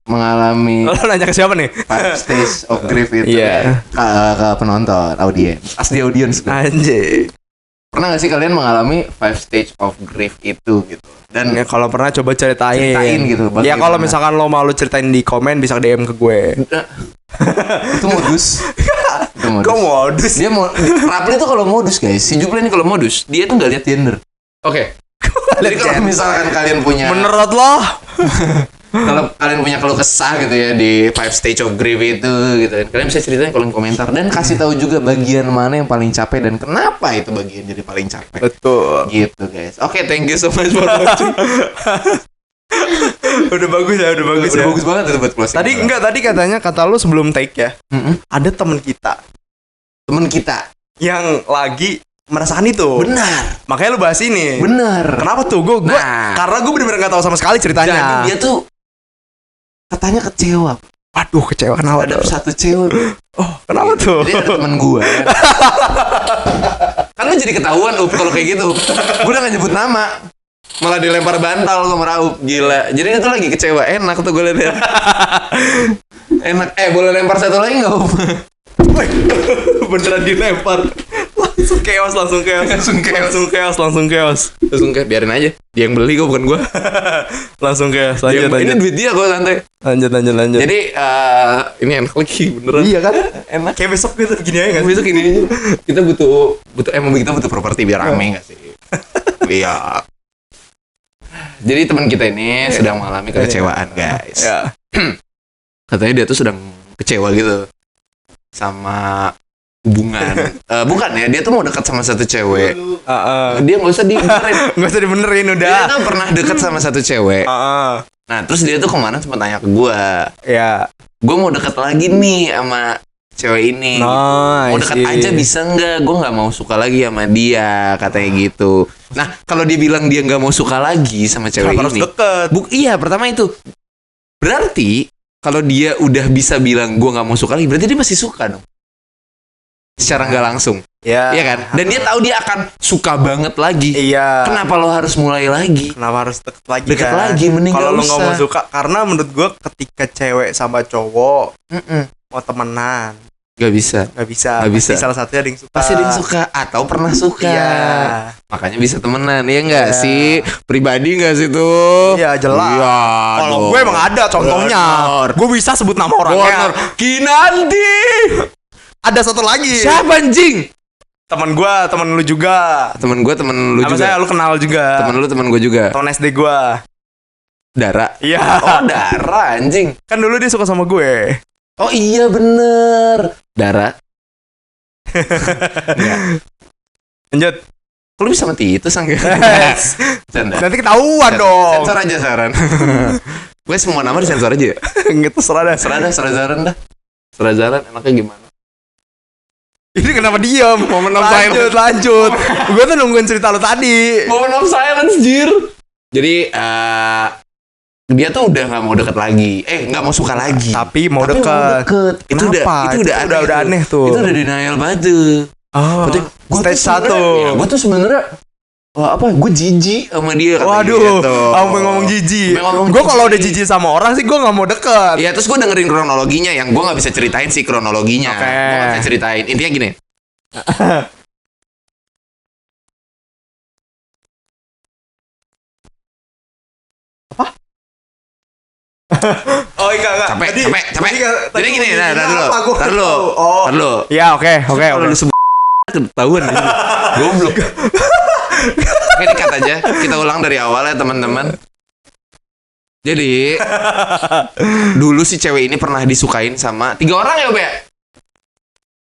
mengalami Lo nanya ke siapa nih? 5 stage of grief itu Iya. ke penonton, audiens, as the audience. Anjir. Pernah nggak sih kalian mengalami 5 stage of grief itu gitu? Dan Ya kalau pernah coba ceritain gitu. Ya kalau misalkan lo malu ceritain di komen bisa DM ke gue. itu modus. Kok modus? Dia mau Rapli tuh kalau modus guys, si Jupli ini kalau modus, dia tuh nggak lihat gender. Oke. Jadi kalau misalkan kalian punya menurut lo kalau kalian punya keluh kesah gitu ya di 5 stage of grief itu gitu kan, kalian bisa ceritain kolom komentar dan kasih tahu juga bagian mana yang paling capek dan kenapa itu bagian jadi paling capek. Betul. Gitu guys. Oke, thank you so much for watching. Udah bagus ya. Udah bagus banget itu buat closing. Tadi katanya kata lu sebelum take ya. Ada teman kita yang lagi merasakan itu. Benar. Makanya lu bahas ini. Benar. Kenapa tuh? Karena gue bener-bener gak tahu sama sekali ceritanya. Jadi dia tuh katanya kecewa. Waduh, kecewa kenapa? Ada satu cewek. Oh, kenapa tuh? Jadi ada temen gue. Kan lu jadi ketahuan kalau kayak gitu. Gue udah gak nyebut nama. Malah dilempar bantal sama Raup. Gila. Jadi dia tuh lagi kecewa. Enak tuh gue liat. Enak. Boleh lempar satu lagi gak, Up? Beneran dilempar. Langsung chaos. Biarin aja. Dia yang beli kok, bukan gue. Langsung chaos. Lanjut. Ini duit dia kok, santai. Lanjut. Jadi ini enak lagi beneran. Iya kan? Enak. Kayak besok gitu gini aja nggak? Besok ini aja. Kita butuh kita butuh properti biar rame nggak sih? Iya. Jadi teman kita ini sedang mengalami kekecewaan, guys. Ya. Katanya dia tuh sedang kecewa gitu sama hubungan. Bukan ya, dia tuh mau dekat sama satu cewek. Dia nggak usah dibenerin udah. Dia tuh pernah dekat sama satu cewek. Nah, terus dia tuh kemana sempat tanya ke gue. Ya. Gue mau dekat lagi nih sama cewek ini. Mau dekat aja bisa nggak? Gue nggak mau suka lagi sama dia, katanya gitu. Nah, kalau dia bilang dia nggak mau suka lagi sama cewek harus ini, deket. Iya, pertama itu. Berarti kalau dia udah bisa bilang gue nggak mau suka lagi, berarti dia masih suka dong. Secara nggak langsung. Iya kan? Dan dia tahu dia akan suka banget lagi. Iya. Kenapa lo harus mulai lagi? Kenapa harus deket lagi? Deket kan? lagi, mending kalau lo nggak nggak mau usah. suka, karena menurut gue ketika cewek sama cowok mau temenan, Gak bisa. Pasti salah satunya ada yang suka. Pasti ada yang suka atau pernah suka. Iya. Makanya bisa temenan, ya nggak Iya. sih? Pribadi nggak sih tuh? Iya jelas. Iya, Kalau gue emang ada contohnya. Bener. Gue bisa sebut nama orangnya. Kinanti. Ada satu lagi. Siapa anjing? Temen lu juga. Temen lu Sama juga. saya lu kenal juga. Temen gue juga. Temen SD gua. Dara. Iya. Oh, Dara anjing. Kan dulu dia suka sama gue. Oh iya bener. Dara. Ya. Lanjut. Kok lu bisa mati itu sang? Canda. Nanti ketahuan dong. Sensor aja saran. Gue semua nama disensor aja. Gitu serah dah. Saran dah. Saran enaknya gimana? Ini kenapa diam? Moment of silence. Lanjut. Gue tuh nungguin cerita lu tadi. Moment of silence, jir. Jadi dia tuh udah nggak mau deket lagi, nggak mau suka lagi. Tapi mau deket. Itu Kenapa? udah aneh tuh. Itu udah denial banget tuh. Oh. Stage 1. Ya, gue tuh sebenarnya gue jijik sama dia. Waduh, gitu. sampai ngomong jijik. Gue kalau udah jijik sama orang sih gue nggak mau deket. Iya, terus gue dengerin kronologinya yang gue nggak bisa ceritain sih kronologinya. Oke. Gue nggak bisa ceritain. Intinya gini. Oh enggak. Capek. Jadi gini, tar dulu. Oh. Ya oke. Kalau lu sebut ketahuan gitu. Goblok. Oke, dikat aja. Kita ulang dari awal ya, teman-teman. Jadi, dulu si cewek ini pernah disukain sama 3 orang ya, Be?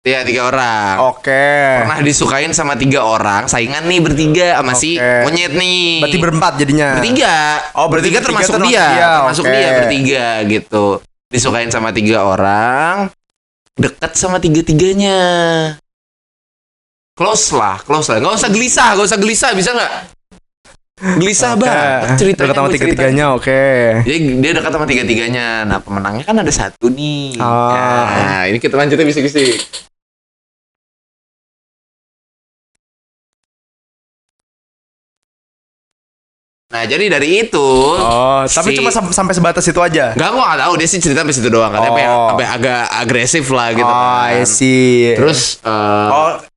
Iya, 3 orang. Oke. Pernah disukain sama 3 orang, saingan nih bertiga sama si monyet nih. Berarti berempat jadinya. Bertiga. Oh, bertiga termasuk dia. Termasuk dia bertiga gitu. Disukain sama 3 orang, dekat sama 3-tiganya. Close lah. Nggak usah gelisah, bisa nggak? Gelisah banget ceritanya. Dekat sama 3-tiganya, oke. Jadi dia dekat sama 3-tiganya. Nah, pemenangnya kan ada 1 nih. Ah. Nah, ini kita lanjutnya bisik-bisik. Nah, jadi dari itu. Oh, tapi cuma sampai sebatas itu aja. Enggak, gua nggak tahu, dia sih cerita sampai situ doang kan. Sampai agak agresif lah gitu kan. I see. Terus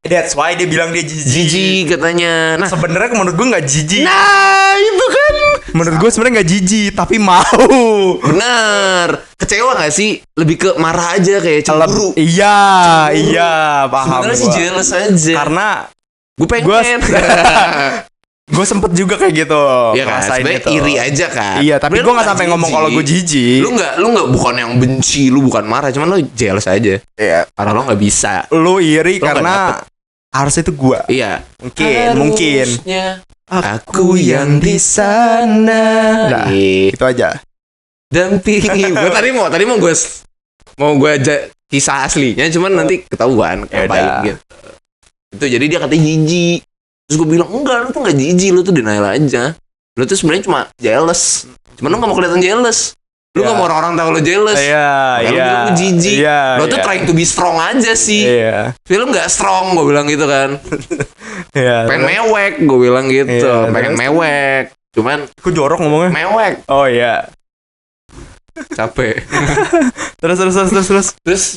that's why dia bilang dia jijik. jijik katanya. Nah, sebenarnya menurut gue nggak jijik. Nah, itu kan. Menurut gue sebenarnya nggak jijik, tapi mau. Bener. Kecewa nggak sih? Lebih ke marah aja kayak cemburu. Iya, paham. Sebenarnya sih jealous aja. Karena gue pengen. Gue sempet juga kayak gitu. Iya kan, sebenarnya gitu. iri aja kan. Iya, tapi gue nggak sampai ngomong kalau gue jijik. Lu nggak bukan yang benci, lu bukan marah, cuman lu jealous aja. Iya. Karena lu nggak bisa. Lu iri karena harusnya itu gue. Iya. Mungkin. Aku yang di sana. Nah, itu aja. Dampingi. Gue tadi mau gue kisah aslinya, cuman nanti ketahuan ngapain gitu. Itu jadi dia katanya jijik. Terus gue bilang, enggak, lu tuh gak jijik, lu tuh denial aja. Lu tuh sebenarnya cuma jealous. Cuman lu gak mau kelihatan jealous. Lu gak mau orang-orang tahu lu jealous. Iya. Lu bilang lu jijik. Lu tuh trying to be strong aja sih. Iya. Film gak strong, gue bilang gitu kan. Iya. Pengen mewek, gue bilang gitu. Pengen mewek. Cuman gue jorok ngomongnya. Mewek. Oh iya. Capek. Terus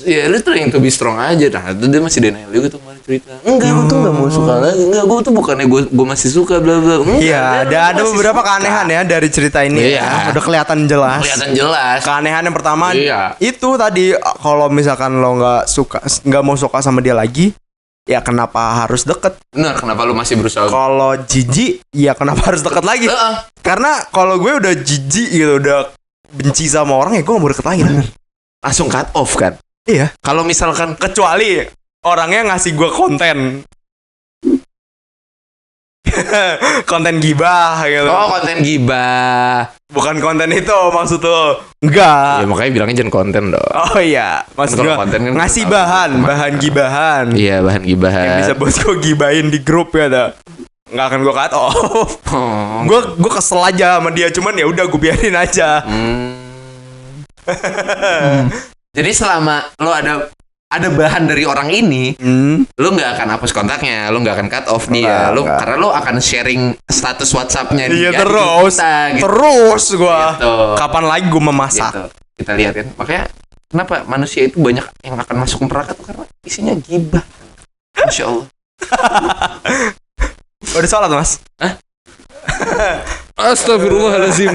ya lu trying to be strong aja. Nah itu dia masih denial juga tuh kemarin cerita. Enggak, gue tuh gak mau suka lagi. Enggak, gue tuh bukannya gue masih suka bla bla. Iya, ada beberapa keanehan ya dari cerita ini. Iya. Udah kelihatan jelas. Keanehan yang pertama itu tadi, kalau misalkan lo nggak mau suka sama dia lagi, ya kenapa harus deket? Benar, kenapa lu masih berusaha? Kalau jijik, ya kenapa harus deket lagi? Karena kalau gue udah jijik gitu, udah benci sama orang, ya gue gak mau deket lagi. Langsung cut off kan? Iya. Kalau misalkan kecuali orangnya ngasih gue konten konten gibah gitu. Oh, konten gibah. Bukan konten itu maksud lo. Enggak. Ya makanya bilangnya jangan konten dong. Oh iya, maksud gue kan ngasih bahan gibahan. Iya, bahan gibahan. Yang bisa buat gue gibahin di grup ya dah. Nggak akan gue cut off. Gue kesel aja sama dia, cuman ya udah gue biarin aja. Jadi selama lo ada bahan dari orang ini, lo nggak akan hapus kontaknya, lo nggak akan cut off dia, karena lo akan sharing status WhatsApp-nya dia. Iya terus, gitu. Terus gue. Gitu. Kapan lagi gue memasak? Gitu. Kita lihat kan, makanya kenapa manusia itu banyak yang akan masuk neraka tuh karena isinya gibah. Masya Allah. Udah sholat mas? Hah? Astagfirullahaladzim.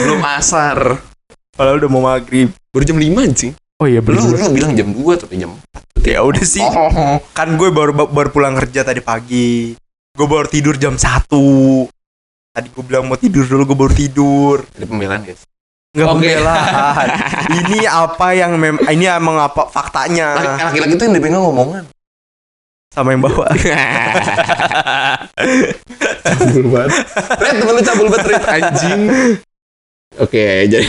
Belum asar. Padahal udah mau maghrib. Baru jam 5 sih. Oh iya belum. Lu bilang jam 2 atau jam 4. Ya udah sih. Oh. Kan gue baru pulang kerja tadi pagi. Gue baru tidur jam 1. Tadi gue bilang mau tidur dulu, gue baru tidur. Ada pembelaan guys. Enggak Oke. pembelaan. Ini apa yang ini emang apa faktanya Laki-laki itu yang dipegang ngomongan. sama yang bawa. Cabul banget. Red, temen lu cabul banget, Red. Anjing. Oke, jadi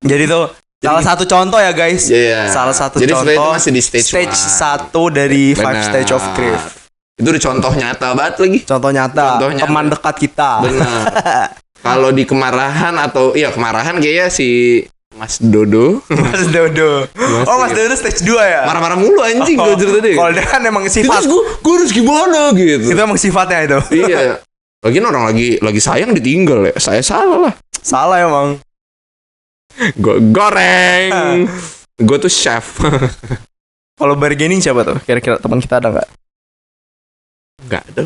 Jadi tuh salah satu contoh ya guys. Iya. Salah satu Jadi contoh. sebenarnya itu masih di stage 1 dari 5 Benar. stage of grief. Itu udah contoh nyata banget lagi. Contoh nyata, Contoh nyata. teman dekat kita. Benar. Kalau di kemarahan atau iya kemarahan kayaknya si Mas Dodo Mas Dodo. Oh, Mas Dodo stage 2 ya? marah-marah mulu anjing gue cerita deh. Kalau dia kan emang sifat. Gue harus gimana gitu. Itu emang sifatnya itu. Iya. Lagian orang lagi sayang ditinggal ya. Saya salah lah. Salah emang. Gue goreng. Gue tuh chef. Kalau bargaining siapa tuh? Kira-kira teman kita ada nggak? Gak ada.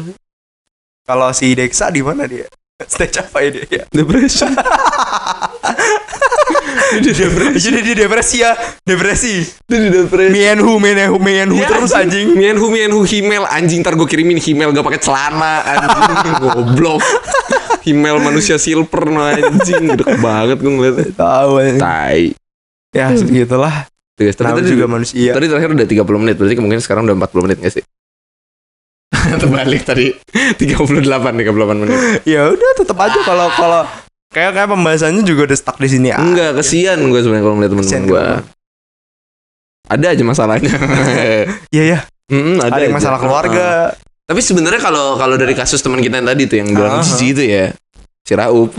Kalau si Dexa di mana dia? Stage apa ya dia? Depression. Jadi dia depresi ya. Depresi. Dia depresi. Mienhu Ya, terus anjing. Mienhu Himmel anjing, ntar gue kirimin Himmel gak pakai celana anjing. Goblok. Himmel manusia silver no anjing. Gede banget gue ngeliatnya. Tahu anjing. Tai. Ya segitulah. Guys, Namanya tadi juga manusia. Tadi terakhir udah 30 menit. Berarti mungkin sekarang udah 40 menit gak sih? Terbalik tadi 38 menit. Ya udah tetap aja kalau kayak pembahasannya juga udah stuck di sini. Enggak, kesian gue sebenarnya kalau ngeliat temen-temen Kesian gue. gue. Ada aja masalahnya. Iya ya. Ada Ada yang aja. masalah keluarga. Tapi sebenarnya kalau dari kasus teman kita yang tadi tuh yang bilang jijik itu ya, si Raup.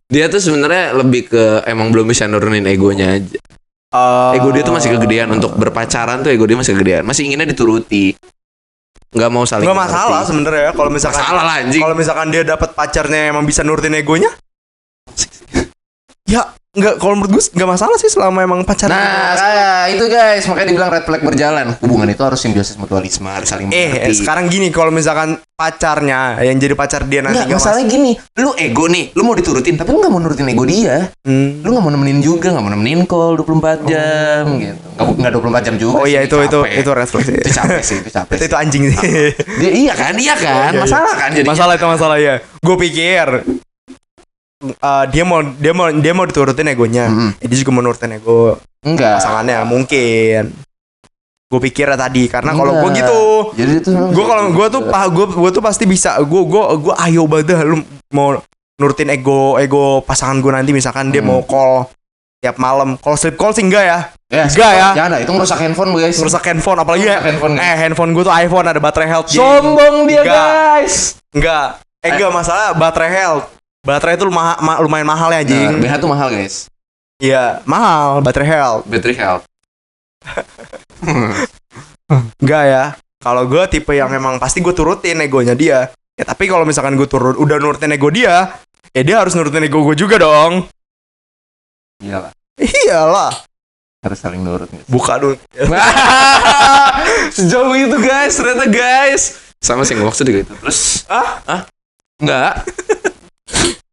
Dia tuh sebenarnya lebih ke emang belum bisa nurunin egonya aja. Ego dia tuh masih kegedean untuk berpacaran tuh, ego dia masih kegedean. Masih inginnya dituruti. Nggak mau saling Nggak masalah mengerti. sebenarnya ya kalau misalkan Masalah lah anjing. kalau misalkan dia dapat pacarnya yang emang bisa nurutin egonya. Ya nggak, kalau menurut gue nggak masalah sih selama emang pacarnya. Nah, kayak itu guys, makanya dibilang red flag berjalan. Hubungan itu harus simbiosis mutualisme, harus saling mengerti. Sekarang gini, kalau misalkan pacarnya yang jadi pacar dia nanti Enggak, masalahnya gini, lu ego nih, lu mau diturutin, tapi lu gak mau nurutin ego dia. Lu gak mau nemenin juga, gak mau nemenin call 24 jam gitu. Gak 24 jam juga. Oh iya, sih, itu capek. refleks sih. Itu capek sih, itu capek. Itu anjing sih. Dia, iya kan, Iya. masalah kan jadi. Masalah ya. Gue pikir dia mau diturutin egonya. Dia juga mau nurutin ego Enggak. pasangannya mungkin. Gue pikirnya tadi karena kalau gue Enggak. gitu, Jadi itu gue tuh pasti bisa. Gue ayo banget dah, lu mau nurutin ego pasangan gue nanti misalkan dia mau call tiap malam. Kalau sleep call sih enggak ya. Enggak ya. Jangan, itu ngerusak handphone guys. Ngerusak handphone apalagi ya. Ngerusak handphone, guys. Handphone gue tuh iPhone ada baterai health. Sombong dia Enggak. guys. Enggak. Enggak masalah baterai health. Baterai itu lumayan mahal ya anjing. BH tuh mahal guys. Iya, mahal baterai health. Battery health. Enggak ya. Kalau gue tipe yang memang pasti gue turutin egonya dia. Ya tapi kalau misalkan gue udah nurutin ego dia, ya dia harus nurutin ego gue juga dong. Iyalah. Iyalah. Harus saling nurut guys. Buka dulu. Sejauh itu guys, ternyata guys. Sama sih maksud juga itu. Terus enggak.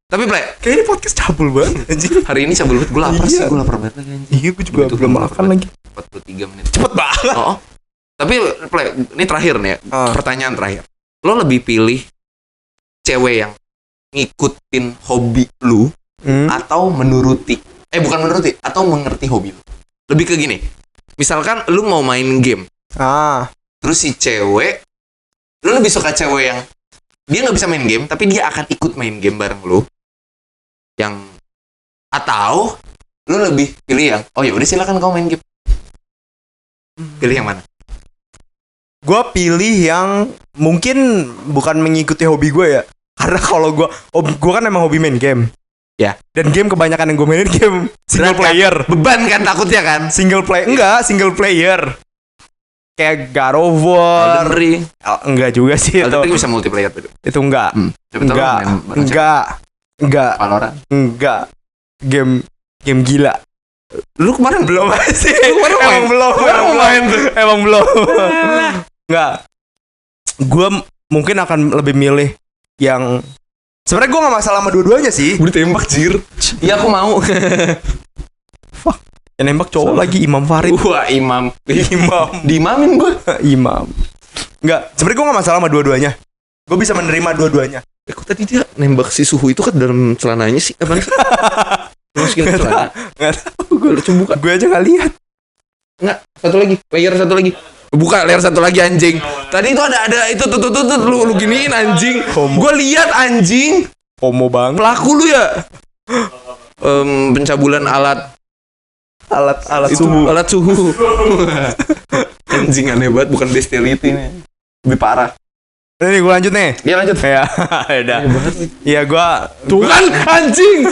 Tapi Play, Kayak ini podcast cabul banget anjing. hari ini cabul banget. Gue lapar sih, Iya. gue lapar banget lagi anjing. Iya, gue juga Betul, belum lapar makan banget. lagi. 43 menit. Cepet banget. Oh. Tapi Play, ini terakhir nih ya. Pertanyaan terakhir. Lo lebih pilih cewek yang ngikutin hobi lu atau menuruti? Bukan menuruti, atau mengerti hobi lu. Lebih ke gini. Misalkan lu mau main game. Terus si cewek, lu lebih suka cewek yang dia nggak bisa main game, tapi dia akan ikut main game bareng lu. Atau lu lebih pilih yang oh ya udah silakan kau main game. Pilih yang mana? Gue pilih yang mungkin bukan mengikuti hobi gue ya. Karena kalau gue kan emang hobi main game. Ya. Dan game kebanyakan yang gue mainin game single Berat kan? player. Beban kan takutnya kan? Single player. Kayak God of War. Elden Ring. Enggak juga sih itu. Elden Ring bisa multiplayer tuh. Itu enggak. Coba tahu main bareng Enggak. Valorant. Enggak. Game gila. Lu kemarin Belum sih. Emang Emang belum. Enggak. Gue mungkin akan lebih milih yang sebenarnya gue gak masalah sama dua-duanya sih. Gue ditembak jir. Iya aku mau. Yang nembak cowok lagi Imam Farid. Wah, imam. Diimamin gue. Imam. Enggak, sebenarnya gue gak masalah sama dua-duanya. Gue bisa menerima dua-duanya. Kok tadi dia nembak si Suhu itu kan dalam celananya sih? Apaan sih? Masukin ke celana. Gak tau, gue Coba buka. Gue aja gak lihat. Enggak, satu lagi. Layer satu lagi. Buka layer satu lagi anjing. Tadi itu ada itu tuh lu giniin anjing. Gue lihat anjing. Homo banget. Pelaku lu ya. Pencabulan alat suhu. Alat suhu. Anjing aneh banget, bukan bestiality nih. Lebih parah. Ini gue lanjut nih. Ya lanjut. Ya, udah. Iya gue. Tuh kan anjing.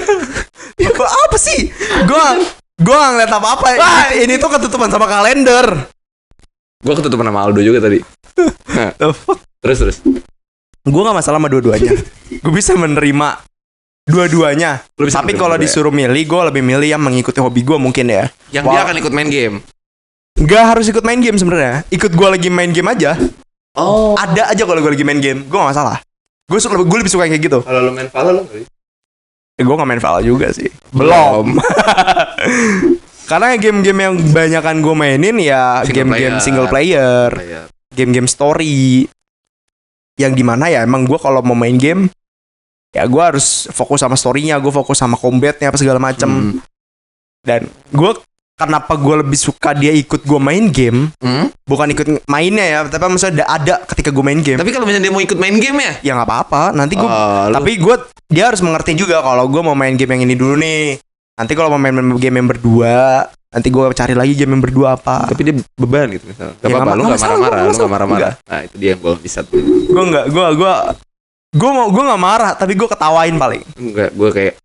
Ya gue apa sih? Gue gak ngeliat apa-apa. Ini tuh ketutupan sama kalender. Gue ketutupan sama Aldo juga tadi. Nah, terus. Gue gak masalah sama dua-duanya. Gue bisa menerima dua-duanya. Tapi kalau disuruh milih, gue lebih milih yang mengikuti hobi gue mungkin ya. Yang dia akan ikut main game. Gak harus ikut main game sebenarnya. Ikut gue lagi main game aja. Oh. Ada aja kalau gue lagi main game. Gue gak masalah. Gue lebih suka kayak gitu. Kalau lo main Valor lo nggak? Gue gak main Valor juga sih. Belum. Karena game-game yang banyakan gue mainin ya game-game single player. Game-game story. Yang dimana ya emang gue kalau mau main game ya gue harus fokus sama story-nya, gue fokus sama combat-nya apa segala macem. Dan gue kenapa gue lebih suka dia ikut gue main game, bukan ikut mainnya ya, tapi maksudnya ada ketika gue main game. Tapi kalau misalnya dia mau ikut main game ya nggak apa-apa. Nanti gue, tapi dia harus mengerti juga kalau gue mau main game yang ini dulu nih. Nanti kalau mau main game yang berdua, nanti gue cari lagi game yang berdua apa. Tapi dia beban gitu misalnya. Gak apa-apa, lu gak marah-marah. Nah itu dia yang gue bisa. Gue gak marah, tapi gue ketawain paling. Enggak, gue kayak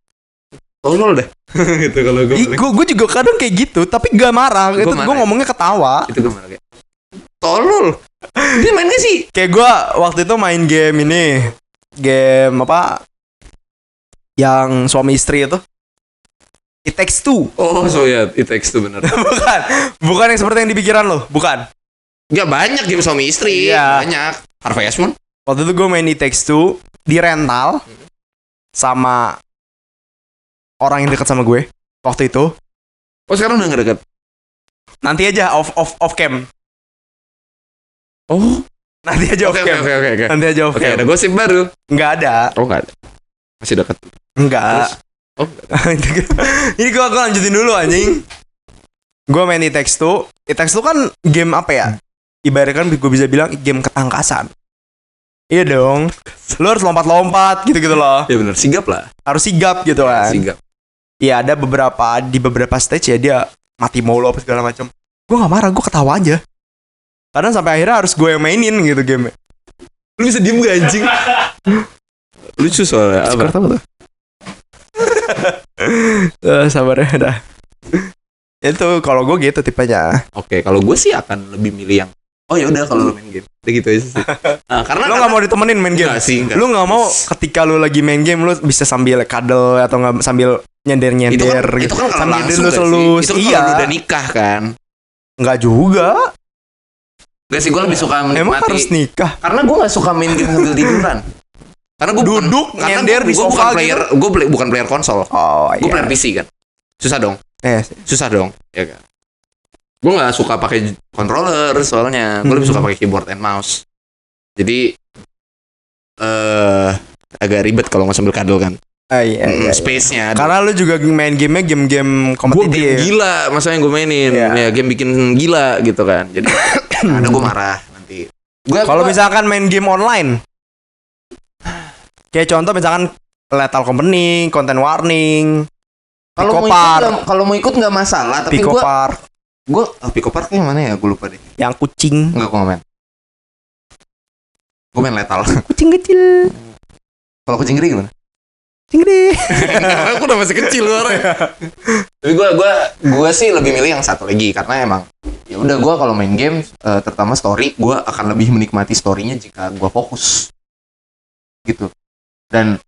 tolol deh. Gitu kalau gue. Gue juga kadang kayak gitu, tapi gak marah. Gue ngomongnya ketawa. Itu gue marah kayak tolol. Dia main gak sih? Kayak gue waktu itu main game ini, game apa? Yang suami istri itu. It Takes Two. Oh, so ya, It Takes Two bener. bukan yang seperti yang di pikiran lo, bukan. Gak banyak game suami istri, banyak. Harvest Moon. Waktu itu gue main It Takes Two di rental sama orang yang dekat sama gue waktu itu. Oh, sekarang udah gak deket? Nanti aja off cam. Oh, nanti aja off cam. Oke. Nanti aja off cam. Ada gosip baru? Nggak ada. Oh, nggak ada. Masih dekat? Enggak. Oh, ini gue lanjutin dulu anjing. Gue main It Takes Two. It Takes Two kan game apa ya? Ibaratkan gue bisa bilang game ketangkasan. Iya dong. Lo harus lompat-lompat gitu-gitu loh. Ya benar, sigap lah. Harus sigap gitu kan. Sigap. Iya ada beberapa stage ya dia mati mulu apa segala macam. Gue nggak marah, gue ketawa aja. Karena sampai akhirnya harus gue yang mainin gitu game. Lu bisa diem gak anjing? Lucu soalnya. Apa tuh? Sabar ya dah. Itu kalau gue gitu tipenya. Oke, kalau gue sih akan lebih milih yang oh ya udah kalau lu main game. Udah gitu aja sih. Nah, karena lu nggak mau ditemenin main game. Enggak. Lu nggak mau ketika lu lagi main game lu bisa sambil cuddle atau nggak sambil nyender itu kan gitu. Kalau sambil langsung delus. Itu kan kalau lu udah nikah kan. Enggak juga. Enggak sih, gue lebih suka menikmati. Emang harus nikah? Karena gue nggak suka main game sambil tiduran. Karena gue duduk nyender di sofa player, gitu. Gue bukan player konsol. Oh iya. Gue player PC kan. Susah dong. Susah dong. Ya kan. Gue nggak suka pakai controller soalnya. Gue lebih suka pakai keyboard and mouse. Jadi agak ribet kalau nggak sambil cuddle kan. Iya. Space-nya. Karena lu juga main game kompetitif. Gue game gila, maksudnya gue mainin. Ya game bikin gila gitu kan. Jadi ada gue marah nanti. Kalau misalkan main game online, kayak contoh misalkan Lethal Company, Content Warning, kalau mau ikut nggak masalah, tapi gue Pico Park yang mana ya? Gue lupa deh. Yang kucing. Enggak, gue main. Gue main Lethal. Kucing kecil. Kalau kucing gede gimana? Kucing gede. Aku udah masih kecil orangnya. Tapi gue sih lebih milih yang satu lagi karena emang ya udah gue kalau main game terutama story gue akan lebih menikmati storynya jika gue fokus gitu. Dan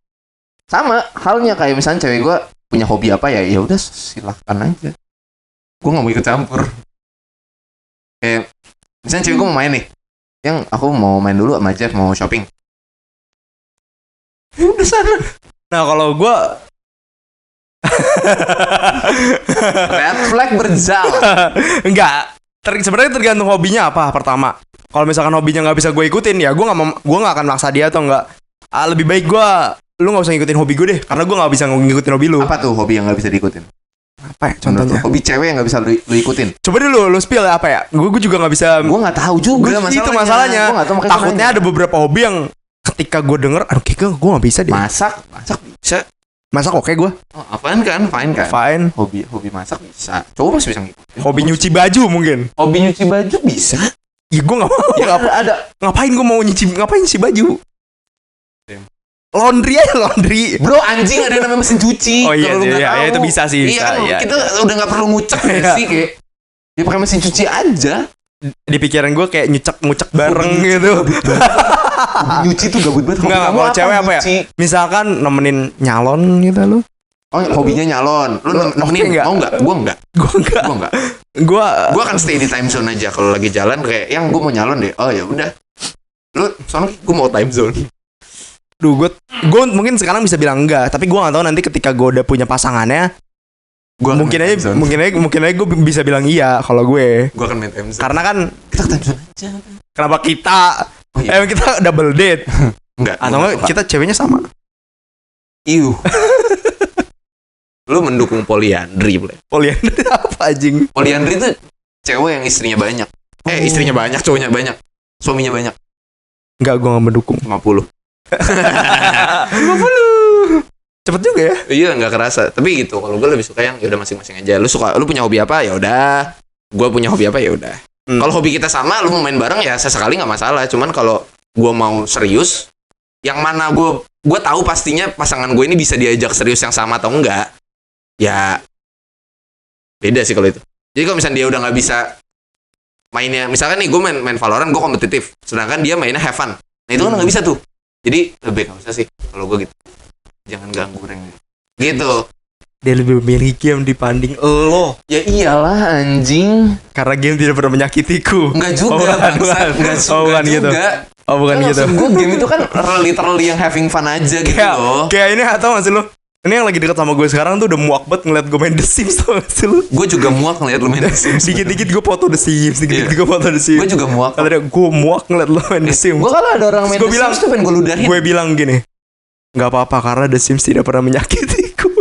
sama halnya kayak misalnya cewek gue punya hobi apa ya udah silahkan aja, gue nggak mau ikut campur. Kayak misalnya cewek gue mau main nih, yang aku mau main dulu sama Jeff mau shopping, udah sana. Nah kalau gue Red flag berjalan. Enggak. Sebenarnya tergantung hobinya apa pertama. Kalau misalkan hobinya nggak bisa gue ikutin, ya gue nggak akan maksa dia atau nggak. Lebih baik lu nggak usah ngikutin hobi gue deh, karena gue nggak bisa ngikutin hobi lu. Apa tuh hobi yang nggak bisa diikutin? Apa ya contohnya? Hobi cewek yang nggak bisa lu ikutin. Coba deh lu spill ya apa ya? Gue juga nggak bisa. Gue nggak tahu juga masalahnya. Itu masalahnya. Gua tahu, takutnya ada beberapa hobi yang ketika gue denger, aduh kayaknya gue nggak bisa deh. Masak bisa. Masak oke gue. Oh, apaan kan? Fine kan? Fine. Hobi masak bisa. Cowok masih bisa ngikutin. Hobi nyuci baju mungkin. Hobi nyuci baju bisa. Ya gue nggak mau. Ya ada. Ngapain gue mau ngapain nyuci baju? Laundry aja laundry. Bro anjing ada yang namanya mesin cuci. Oh iya, Kalau lu nggak iya, tahu. itu bisa sih. Iya kan iya. kita udah nggak perlu ngucek ya Iya. sih kayak. Dia pakai mesin cuci aja. Di pikiran gue kayak ngucek bareng gitu. Hobi nyuci tuh gabut banget. Enggak, Hobi kalau kamu cewek apa ya? nyuci? Misalkan nemenin nyalon gitu lu. Oh hobinya nyalon. Lu nemenin nggak? mau nggak? Gua nggak. Gue enggak. Gua nggak. Gue Gua akan stay di time zone aja kalau lagi jalan kayak yang gua mau nyalon deh. Oh ya udah. Lu soalnya gua mau time zone. gue mungkin sekarang bisa bilang enggak, tapi gue nggak tahu nanti ketika gue udah punya pasangannya, Gua akan mungkin main aja time zone. gue bisa bilang iya kalau gue. Gua akan main time zone. Karena kan Kita time zone aja. kenapa kita Oh, iya. kita double date Enggak. atau enggak kita ceweknya sama? Iu. Lu mendukung poliandri, boleh? Poliandri apa anjing? Poliandri itu cewek yang istrinya banyak. Istrinya banyak, cowoknya banyak. Suaminya banyak. Enggak, gue nggak mendukung. 50. 50. Cepet juga ya. Iya, nggak kerasa. Tapi gitu, kalau gue lebih suka yang ya udah masing-masing aja. Lu punya hobi apa? Ya udah. Gue punya hobi apa? Ya udah. Kalau hobi kita sama, lu mau main bareng ya sesekali nggak masalah. Cuman kalau gue mau serius, yang mana gue tahu pastinya pasangan gue ini bisa diajak serius yang sama atau enggak, ya beda sih kalau itu. Jadi kalau misalnya dia udah nggak bisa mainnya, misalkan nih gue main Valorant, gue kompetitif, sedangkan dia mainnya have fun. Nah itu kan nggak bisa tuh. Jadi lebih nggak usah sih kalau gue gitu. Jangan ganggu reng. Gitu. Dia lebih memilih game dibanding lo. Ya iyalah anjing. Karena game tidak pernah menyakitiku. Enggak juga, bangsat. Enggak gitu. Oh bukan gitu. Maksud gue game itu kan literally yang having fun aja gitu loh. Kayak ini atau masih lo? Ini yang lagi deket sama gue sekarang tuh udah muak banget ngeliat gue main The Sims tau gak sih lu? Gue juga muak ngeliat lu main The Sims. Dikit-dikit gue foto The Sims, dikit-dikit gue foto The Sims. Gue juga muak. Kata dia, gue muak ngeliat lu main The Sims. Gue kalau ada orang main The Sims tuh pengen gue ludahin. Gue bilang gini, gak apa-apa karena The Sims tidak pernah menyakitiku.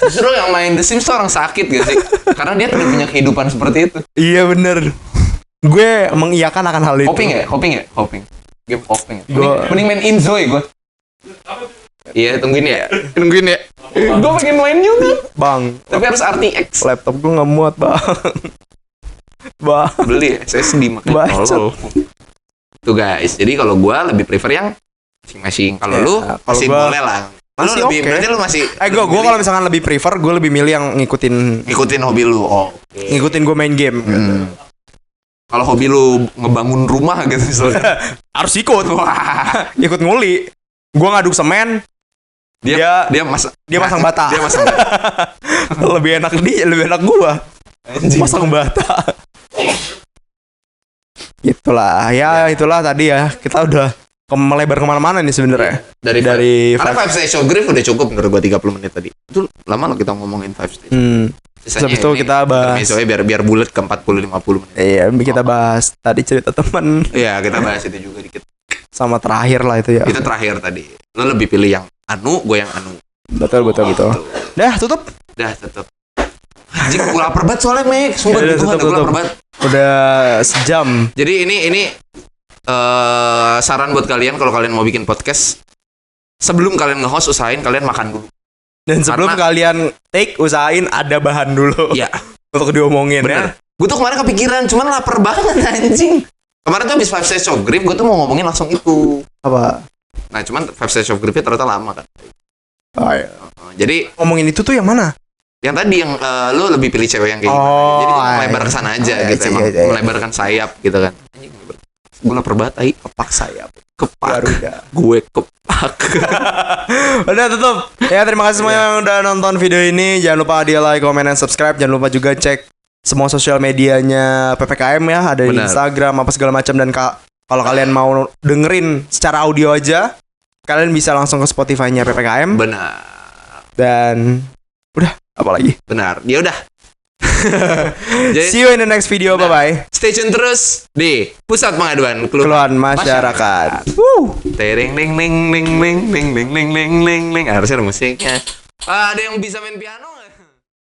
Justru yang main The Sims tuh orang sakit gak sih? Karena dia tidak punya kehidupan seperti itu. Iya bener. Gue mengiyakan akan hal itu. Hoping. Game hoping. Mending main Inzoi gue. Iya tungguin ya. Gue pengen main juga. Bang, tapi harus RTX. laptop gue gak muat bang. Beli SSD makanya tolol. Tuh guys, jadi kalau gue lebih prefer yang masing-masing. Kalau lu masih boleh lah. Masih lebih, oke. berarti lu masih. Gue kalau misalkan lebih prefer, gue lebih milih yang ngikutin hobi lu. ngikutin gue main game. Kalau hobi lu ngebangun rumah gitu misalnya. Harus ikut. Wah, ikut nguli. Gue ngaduk semen. Dia masang bata. Dia masang bata. lebih enak gue. Masang bata. Itulah tadi ya. Kita udah melebar kemana-mana nih sebenarnya. Dari karena 5 Stage of Grief udah cukup menurut gue 30 menit tadi. Itu lama loh kita ngomongin 5 Stage. Habis itu kita bahas biar bulat ke 40-50 menit. Iya, kita bahas tadi cerita teman. Iya, kita bahas itu juga dikit. Sama terakhir lah itu ya. Itu terakhir tadi. Lo lebih pilih yang anu, gue yang anu. Betul. Dah, tutup. Anjing, gue lapar banget soalnya, Mek. Sumpah gue lapar banget. Udah sejam. Jadi ini saran buat kalian kalau kalian mau bikin podcast, sebelum kalian nge-host usahain kalian makan dulu. Dan sebelum kalian take, usahain ada bahan dulu. Iya. Untuk diomongin. Bener. Gue tuh kemarin kepikiran, cuman lapar banget anjing. Kemarin tuh habis 5 Stage of Grief, gue tuh mau ngomongin langsung itu. Apa? Nah, cuman 5 Stage of Grief-nya ternyata lama kan. Oh, iya. Jadi ngomongin itu tuh yang mana? Yang tadi yang lu lebih pilih cewek yang kayak gimana. Jadi melebar ke sana aja gitu. Emang melebarkan sayap gitu kan. Gue lapar banget, kepak sayap. Kepak. Gue kepak. Udah tutup. Ya, terima kasih semua yang udah nonton video ini. Jangan lupa di like, comment, dan subscribe. Jangan lupa juga cek semua sosial medianya PPKM ya. Ada di Instagram apa segala macam. Dan kalau kalian mau dengerin secara audio aja, kalian bisa langsung ke Spotify-nya PPKM. Benar. Dan udah, apa lagi? Benar. Ya udah. Jadi, See you in the next video. Bye bye. stay tune terus di Pusat Pengaduan Keluhan masyarakat. Woo. Tering ling ling ling ling ling ling ling ling ling ling. Harusnya ada musiknya. Ada yang bisa main piano nggak?